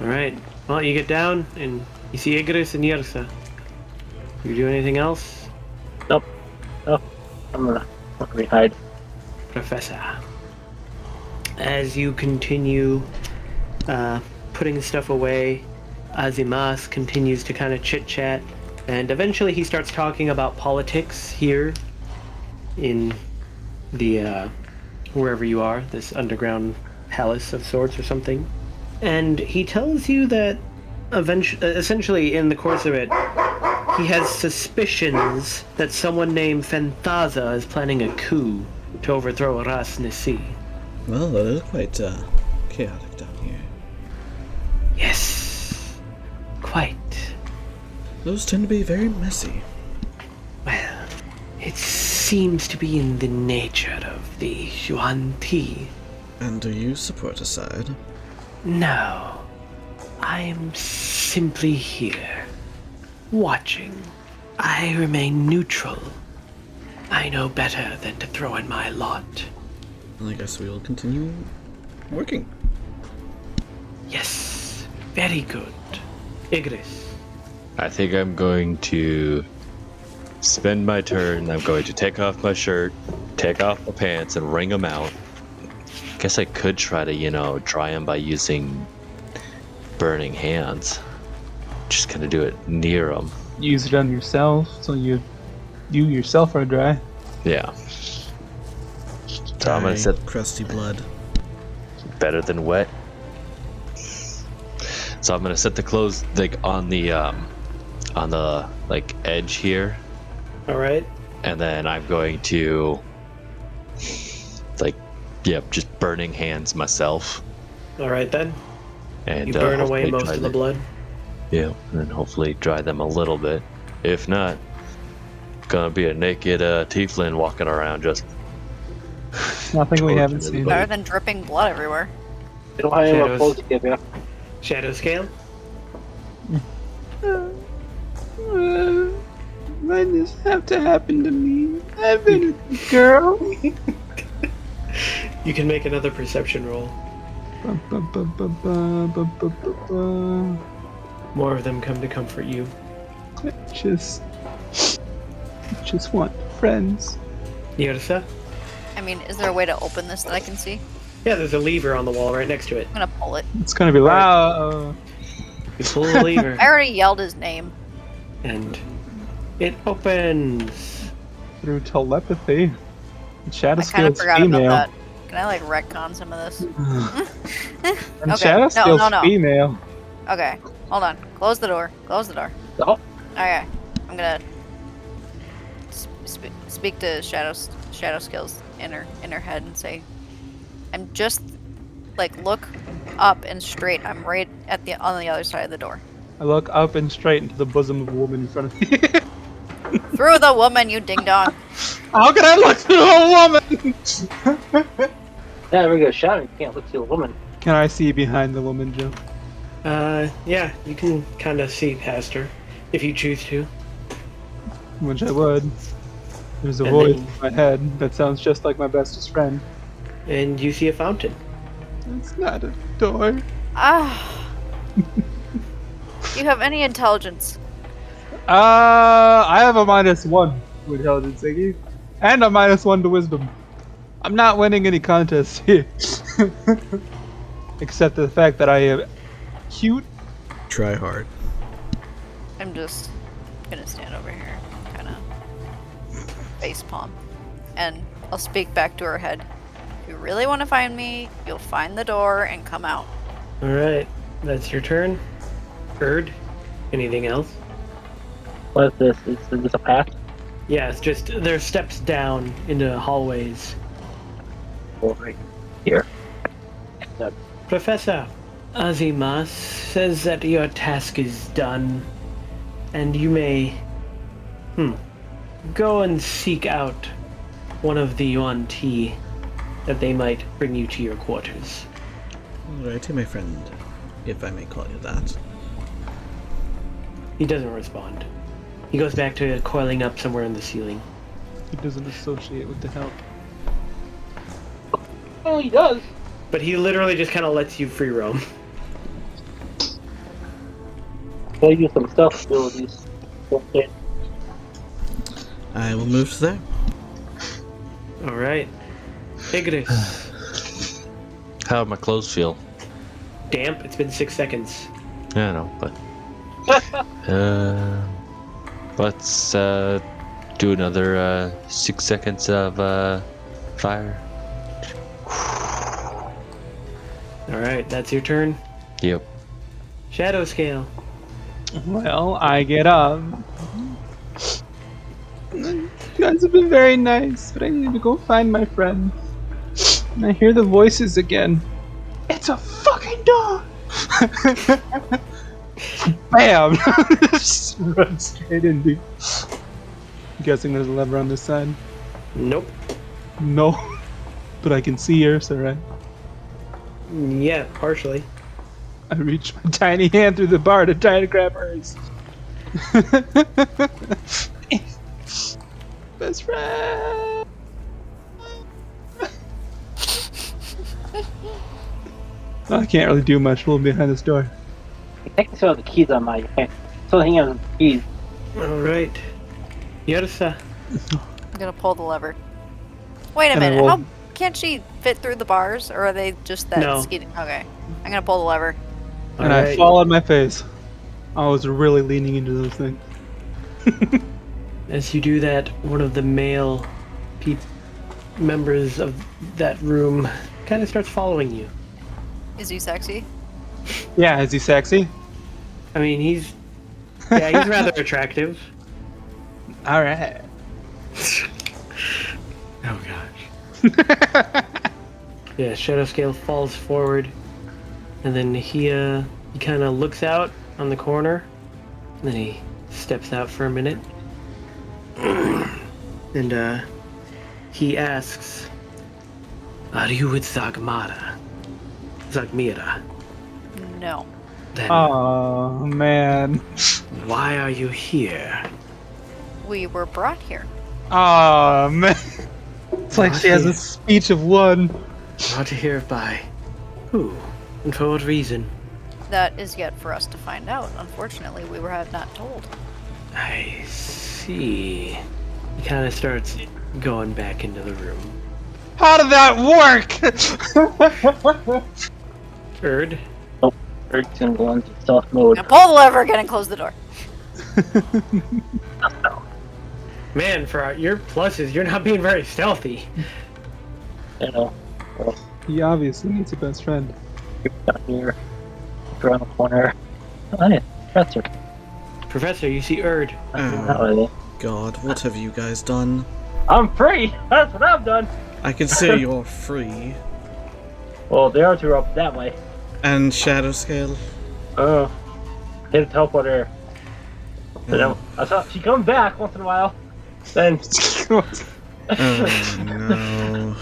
Alright, well, you get down, and you see Igris and Yersa. You do anything else? I'm gonna hide. Professor. As you continue putting stuff away, Azimas continues to kind of chit-chat, and eventually he starts talking about politics here in the wherever you are, this underground palace of sorts or something. And he tells you that essentially in the course of it, he has suspicions that someone named Fenthaza is planning a coup to overthrow Ras'Nsi. Well, that is quite chaotic down here. Yes, quite. Those tend to be very messy. Well, it seems to be in the nature of the Xuanti. And do you support a side? No, I am simply here, watching. I remain neutral. I know better than to throw in my lot. I guess we will continue working. Yes, very good. Igris. I think I'm going to spend my turn. I'm going to take off my shirt, take off my pants, and wring them out. Guess I could try to, dry them by using burning hands. Just gonna do it near them. Use it on yourself, so you yourself are dry. Yeah. So I'm gonna set crusty blood. better than wet. So I'm gonna set the clothes on the edge here, Alright. and then I'm going to just burning hands myself. Alright then. And You burn away hopefully most dry of the them. blood. Yeah, and then hopefully dry them a little bit. If not, gonna be a naked tiefling walking around just. Nothing we haven't Torture seen. Better than dripping blood everywhere. You don't have any more Shadows. clothes to give you. Shadow scale? Why did this have to happen to me? I've been a girl. You can make another perception roll. More of them come to comfort you. Just want friends. Yersa? I mean, is there a way to open this that I can see? Yeah, there's a lever on the wall right next to it. I'm gonna pull it. It's gonna be loud. You pull the lever, I already yelled his name. and it opens. Through telepathy. Shadow I kind of Scale's forgot female. about that. Can I retcon some of this? And Okay, Shadow no, Scale's no, no. female. Okay, hold on. Close the door. Close the door. Oh, Okay, I'm gonna speak to Shadow Skills in her head and say, I'm just look up and straight. I'm right on the other side of the door. I look up and straight into the bosom of a woman in front of me. Through the woman, you ding dong. How can I look through a woman? yeah, we got shot. You can't look to a woman. Can I see behind the woman, Joe? Yeah, you can kind of see past her if you choose to. Which I would. There's a And voice then- in my head that sounds just like my bestest friend. And you see a fountain. It's not a door. Ah. Do you have any intelligence? I have a -1 to intelligence, Iggy. And a -1 to wisdom. I'm not winning any contests here. Except the fact that I am cute. Try hard. I'm just gonna stand over here, kind of facepalm, and I'll speak back to her head. If you really want to find me, you'll find the door and come out. Alright, that's your turn. Erd, anything else? What is this? Is this a path? Yeah, it's just there's steps down into hallways. Or right here? Professor Azimas says that your task is done, and you may go and seek out one of the Yuan Ti, that they might bring you to your quarters. Alrighty, my friend, if I may call you that. He doesn't respond. He goes back to coiling up somewhere in the ceiling. He doesn't associate with the help. Oh, he does. But he literally just kind of lets you free roam. I'll use some stealth abilities. Okay. I will move to there. Alright. Igris. How my clothes feel? Damp? It's been 6 seconds. Yeah, I know, but let's do another 6 seconds of fire. Alright, that's your turn. Yep. Shadow scale. Well, I get up. You guys have been very nice, but I need to go find my friend. And I hear the voices again. It's a fucking door! Bam! Just run straight into. I'm guessing there's a lever on this side. Nope. No. But I can see Ursa, right? Yeah, partially. I reach my tiny hand through the bar to try to grab hers. Best friend! I can't really do much holding behind this door. I think I still have the keys on my hand. Still hanging on the keys. Alright. Yersa. I'm gonna pull the lever. Wait a And I minute. will- How can't she fit through the bars, or are they just that No. skinny? Okay, I'm gonna pull the lever. And I Alright. fall on my face. I was really leaning into those things. As you do that, one of the male members of that room kind of starts following you. Is he sexy? Yeah, is he sexy? I mean, he's rather attractive. Alright. Oh gosh. Yeah, shadow scale falls forward, and then he kind of looks out on the corner, and then he steps out for a minute, and he asks, "Are you with Zagmira? No. Then Oh man. why are you here?" We were brought here. Oh man. It's like she has a speech of one. Brought here by who, and for what reason? That is yet for us to find out. Unfortunately, we were not told. I see. He kind of starts going back into the room. How did that work? Erd, Eric's gonna go into stealth mode. Now pull the lever again and close the door. man, for your pluses, you're not being very stealthy. You know, He obviously needs a best friend. down here, look around the corner. Oh, yeah, Professor. Professor, you see Erd. Not Oh, really. God, what have you guys done? I'm free! That's what I've done! I can say you're free. Well, the other two are up that way. And Shadow Scale? Oh. Didn't teleport her. But then, I saw she comes back once in a while. Then, Oh no.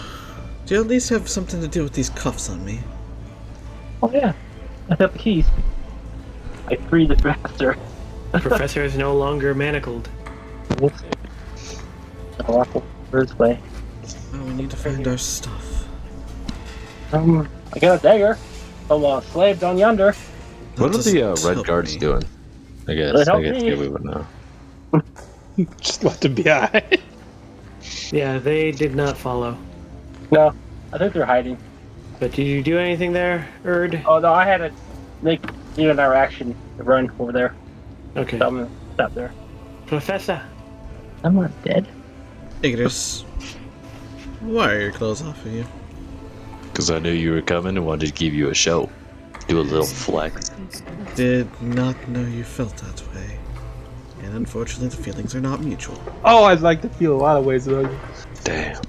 Do you at least have something to do with these cuffs on me? oh yeah, I have the keys. I freed the professor. The professor is no longer manacled. I'll walk over this way. Oh, we need to find our stuff. I got a dagger from a slave down yonder. What are That the doesn't red help guards me. doing? I guess. Doesn't I help guess me. yeah, we would know. Just let them be high. Yeah, they did not follow. No, I think they're hiding. But did you do anything there, Erd? Oh no, I had to make even our action to run over there. Okay. So I'm gonna stop there. Professor. I'm not dead. Igris, why are your clothes off of you? Because I knew you were coming and wanted to give you a show. Do a little flex. Did not know you felt that way. And unfortunately, the feelings are not mutual. Oh, I'd like to feel a lot of ways about you. Damn.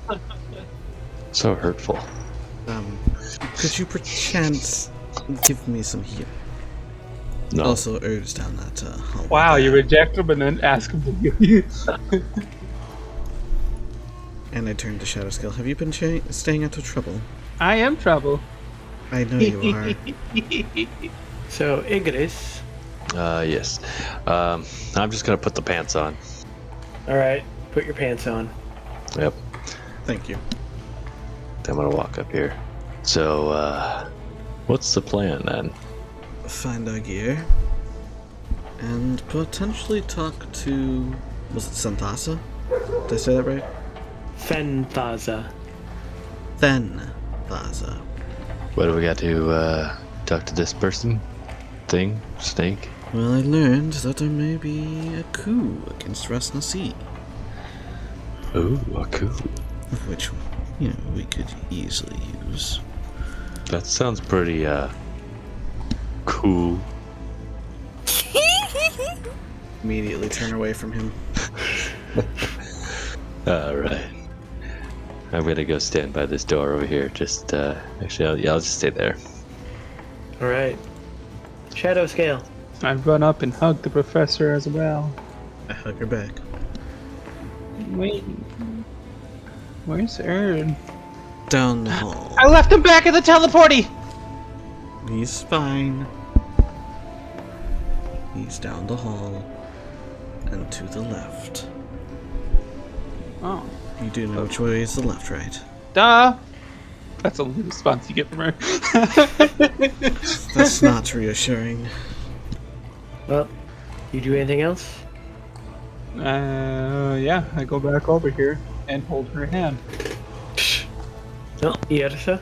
So hurtful. Could you perchance give me some heal? No. Also, Erd's down that hallway. Wow, you reject them and then ask them to heal you. And I turned to Shadow Skill. Have you been staying out of trouble? I am trouble. I know you are. So, Igris. Yes. I'm just gonna put the pants on. Alright, put your pants on. Yep. Thank you. I'm gonna walk up here. So, what's the plan then? Find our gear. And potentially talk to... Was it Santasa? Did I say that right? Fenthaza. Fenthaza. What do we got to, talk to this person? Thing? Snake? Well, I learned that there may be a coup against Ras'Nsi, Ooh, a coup. which, you know, we could easily use. That sounds pretty, cool. Immediately turn away from him. Alright. I'm gonna go stand by this door over here. Just, actually, I'll just stay there. Alright. Shadow scale. I run up and hug the professor as well. I hug her back. Wait. Where's Erd? Down the hall. I left him back at the teleporty! He's fine. He's down the hall. And to the left. Oh. You do know which way is the left, right? Duh! That's the only response you get from her. That's not reassuring. Well, you do anything else? Yeah, I go back over here and hold her hand. No, Yersa?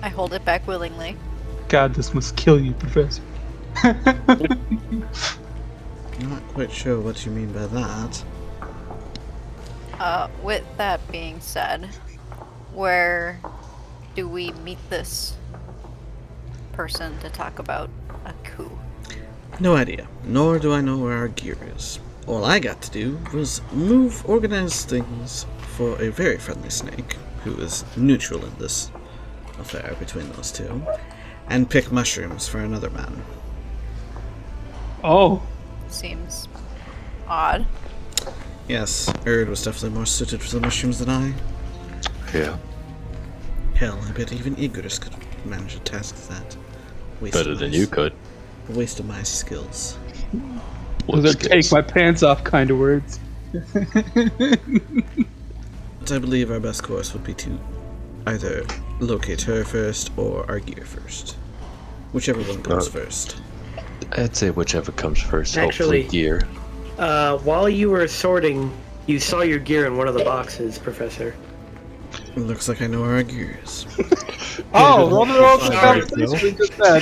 I hold it back willingly. God, this must kill you, Professor. Not quite sure what you mean by that. With that being said, where do we meet this person to talk about a coup? No idea. Nor do I know where our gear is. All I got to do was organize things for a very friendly snake, who is neutral in this affair between those two, and pick mushrooms for another man. Oh. Seems odd. Yes, Erd was definitely more suited for the mushrooms than I. Yeah. Hell, I bet even Igris could manage a task that. Better than you could. A waste of my skills. Those are take my pants off kind of words. But I believe our best course would be to either locate her first or our gear first. Whichever one comes first. I'd say whichever comes first. Actually- Hopefully gear. While you were sorting, you saw your gear in one of the boxes, Professor. It looks like I know where our gear is. Oh, roll the roll for Sorry, conversation we just had.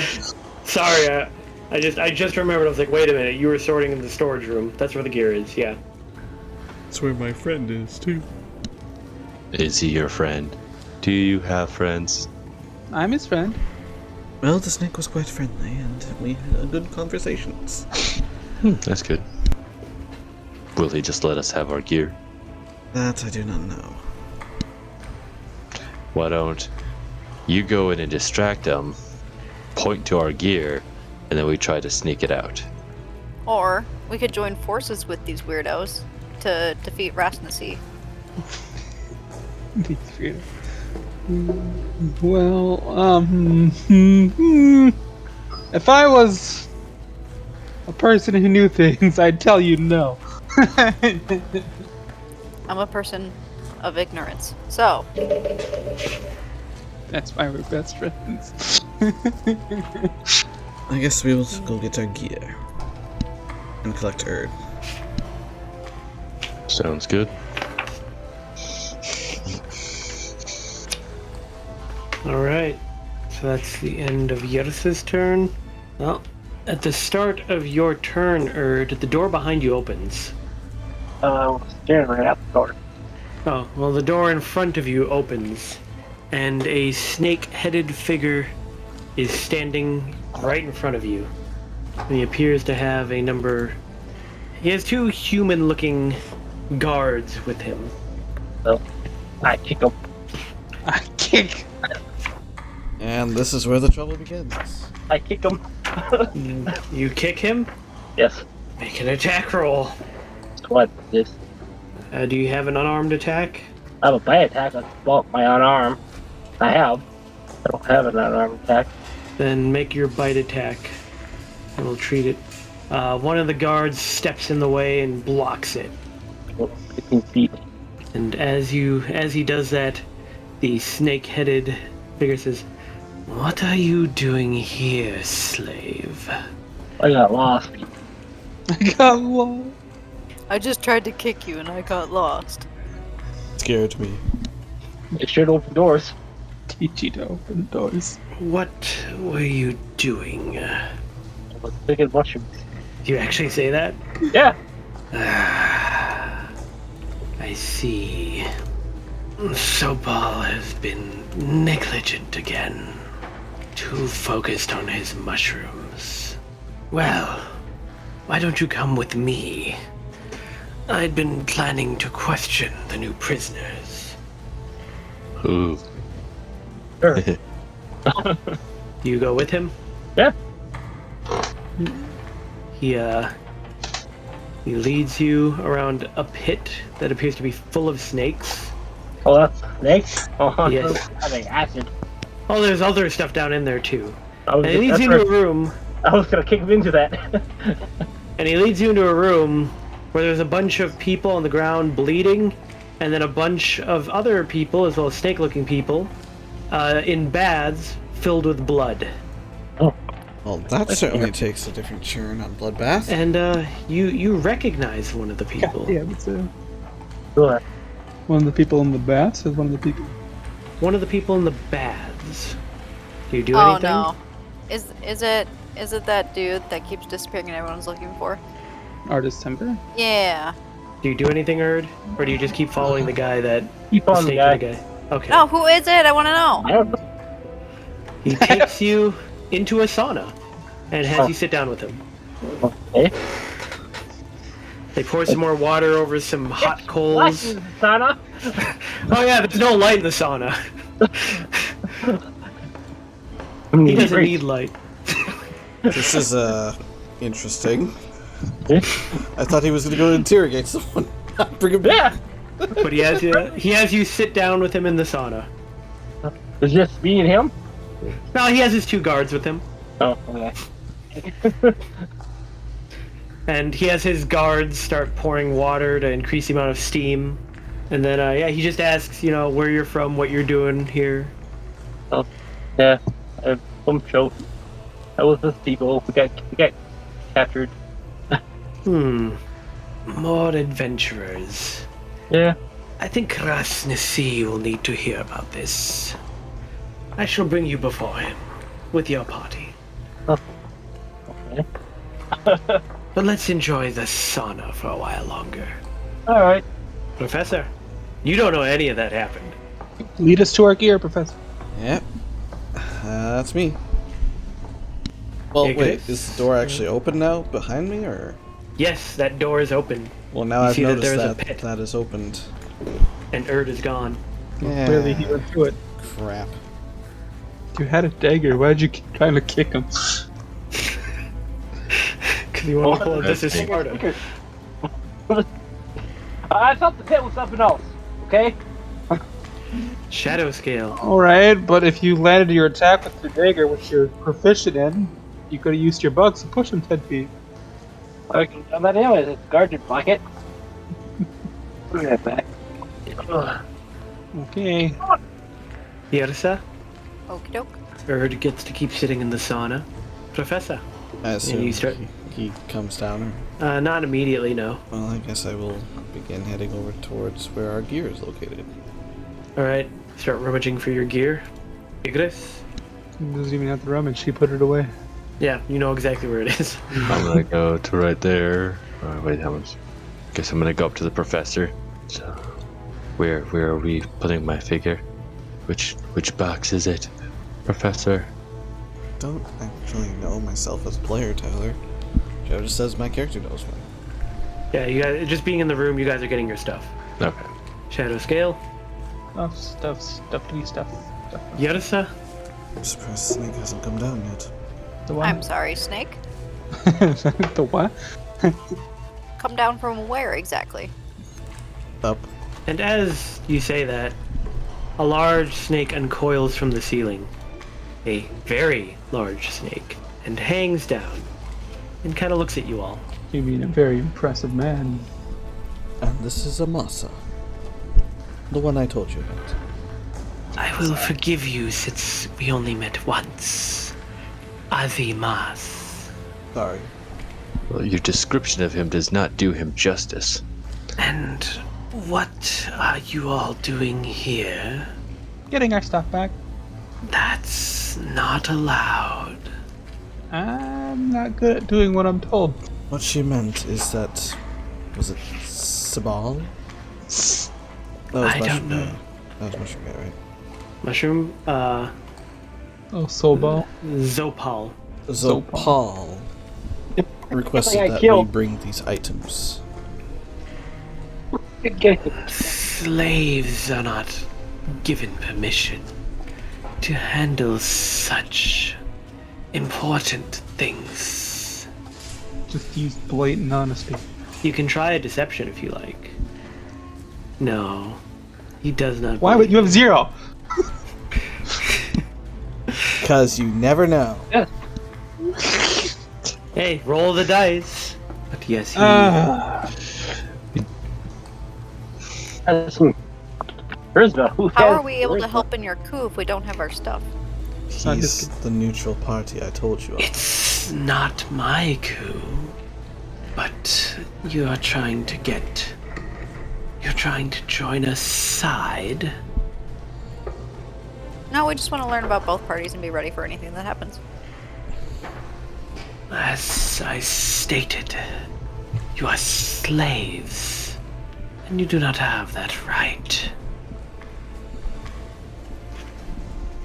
Sorry, I just remembered. I was like, wait a minute, you were sorting in the storage room. That's where the gear is. Yeah. That's where my friend is, too. Is he your friend? Do you have friends? I'm his friend. Well, the snake was quite friendly, and we had good conversations. That's good. Will he just let us have our gear? That I do not know. Why don't you go in and distract him, point to our gear, and then we try to sneak it out? Or we could join forces with these weirdos to defeat Ras'Nsi. Well, if I was a person who knew things, I'd tell you no. I'm a person of ignorance. So, That's why we're best friends. I guess we will go get our gear and collect Erd. Sounds good. Alright, so that's the end of Yersa's turn. Well, at the start of your turn, Erd, the door behind you opens. Staring right out the door. Oh, well, the door in front of you opens, and a snake-headed figure is standing right in front of you. And he appears to have a number... He has 2 human-looking guards with him. So, I kick him. I kick. And this is where the trouble begins. I kick him. You kick him? Yes. Make an attack roll. What? This? Do you have an unarmed attack? I have a bite attack. I bought my unarmed. I have. I don't have an unarmed attack. Then make your bite attack, and we'll treat it. One of the guards steps in the way and blocks it. 15 feet. And as he does that, the snake-headed figure says, "What are you doing here, slave?" I got lost. I got lost. I just tried to kick you and I got lost. Scared me. It should open doors. Teach you to open doors. What were you doing? I was thinking mushrooms. Do you actually say that? Yeah. I see. Sobal has been negligent again. Too focused on his mushrooms. Well, why don't you come with me? I'd been planning to question the new prisoners. Ooh. Sure. You go with him? Yeah. He leads you around a pit that appears to be full of snakes. Oh, that's snakes? Oh, Yes. I think acid. Oh, there's other stuff down in there too. I was, And he leads you into a room, I was gonna kick him into that. and he leads you into a room where there's a bunch of people on the ground bleeding, and then a bunch of other people, as well as snake-looking people, in baths filled with blood. Well, that certainly takes a different turn on Bloodbath. And you recognize one of the people. Yeah, that's Sure. one of the people in the baths is one of the people. One of the people in the baths. Do you do Oh anything? no. Is it that dude that keeps disappearing and everyone's looking for? Artist Temper. Yeah. Do you do anything, Erd? Or do you just keep following the guy that... Keep on the guy. guy? Okay. No, who is it? I want to know. I don't know. He takes you into a sauna and has you sit down with him. Okay. They pour some more water over some hot coals. Sana? Oh yeah, there's no light in the sauna. He doesn't need light. This is, interesting. I thought he was gonna go interrogate someone. Bring him back. But he has you sit down with him in the sauna. It's just me and him? No, he has his 2 guards with him. Oh, okay. And he has his guards start pouring water to increase the amount of steam. And then, he just asks, where you're from, what you're doing here. Oh, yeah. Some show. That was the people. We got captured. More adventurers. Yeah. I think Ras'Nsi will need to hear about this. I shall bring you before him, with your party. Okay. But let's enjoy the sauna for a while longer. Alright. Professor, you don't know any of that happened. Lead us to our gear, Professor. Yep. That's me. Well, Hey, wait, guys. is the door actually open now behind me, or? Yes, that door is open, Well, now You I've see that noticed there's a that pit. that is opened. and Erd is gone. Yeah. Clearly he went through it. Crap. You had a dagger. Why'd you keep trying to kick him? Because you want to pull out this is Sparta. I thought the pit was something else. Okay? Shadow scale. Alright, but if you landed your attack with your dagger, which you're proficient in, you could have used your bugs to push him 10 feet. I can do that anyways. It's guard your pocket. Put that back. Okay. Yersa, Okie doke. Erd gets to keep sitting in the sauna. Professor. I assume you start- he comes down. Not immediately, no. Well, I guess I will begin heading over towards where our gear is located. Alright, start rummaging for your gear. Igris? Doesn't even have to rummage. She put it away. Yeah, you know exactly where it is. I'm gonna go to right there. Wait, how much? Guess I'm gonna go up to the professor. So, where are we putting my figure? Which box is it, Professor? Don't actually know myself as a player, Tyler. Joe just says my character knows me. Yeah, you guys, just being in the room, you guys are getting your stuff. Okay. Shadow Scale. Stuff to be stuff. Yersa? I'm surprised Snake hasn't come down yet. The what? I'm sorry, Snake. The what? Come down from where exactly? Up. And as you say that, a large snake uncoils from the ceiling. A very large snake. And hangs down. And kind of looks at you all. You mean a very impressive man. And this is Amasa. The one I told you about. I will forgive you since we only met once. Azimas. Sorry. Well, your description of him does not do him justice. And what are you all doing here? Getting our stuff back. That's not allowed. I'm not good at doing what I'm told. What she meant is that... Was it Sabal? That was I don't know. That was Mushroom Guy, right? Mushroom, Oh, Sobal. Zopal. Zopal requested I that we killed. bring these items. Slaves are not given permission to handle such important things. Just use blatant honesty. You can try a deception if you like. No, he does not. Why would you have 0? Because you never know. Hey, roll the dice. But yes, he. That's Charisma. Who How has are we able to charisma? help in your coup if we don't have our stuff? not He's his- the neutral party I told you of. It's not my coup, but you are trying to get. You're trying to join a side. No, we just want to learn about both parties and be ready for anything that happens. As I stated, you are slaves, and you do not have that right.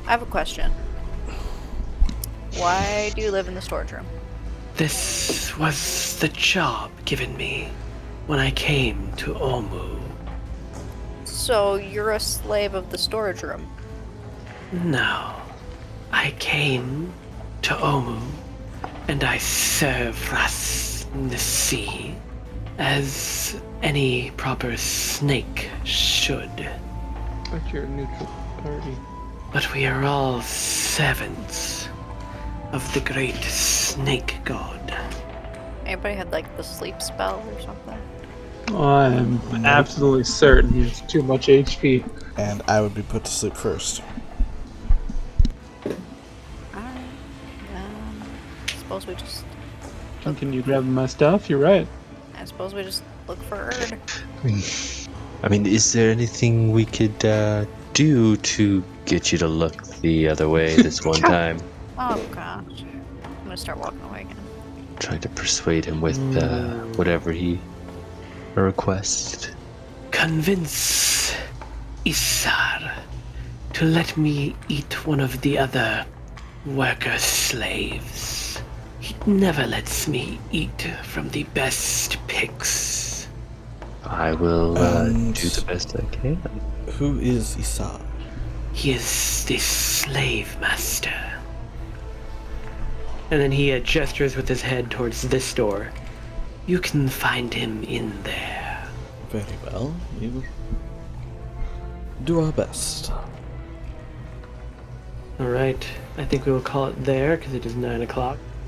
I have a question. Why do you live in the storage room? This was the job given me when I came to Omu. So you're a slave of the storage room. No, I came to Omu, and I serve Ras'Nsi as any proper snake should. But you're a neutral party. But we are all servants of the great snake god. Anybody had like the sleep spell or something? I'm absolutely certain he has too much HP. And I would be put to sleep first. Alright. Suppose we just. Can you grab my stuff? You're right. I suppose we just look for Erd. I mean, is there anything we could do to get you to look the other way this one time? Oh gosh. I'm gonna start walking away again. Trying to persuade him with whatever he requests. Convince Isar to let me eat one of the other worker slaves. He never lets me eat from the best picks. I will And- do the best I can. Who is Isar? He is the slave master. And then he gestures with his head towards this door. You can find him in there. Very well. We will do our best. Alright, I think we will call it there because it is 9 o'clock.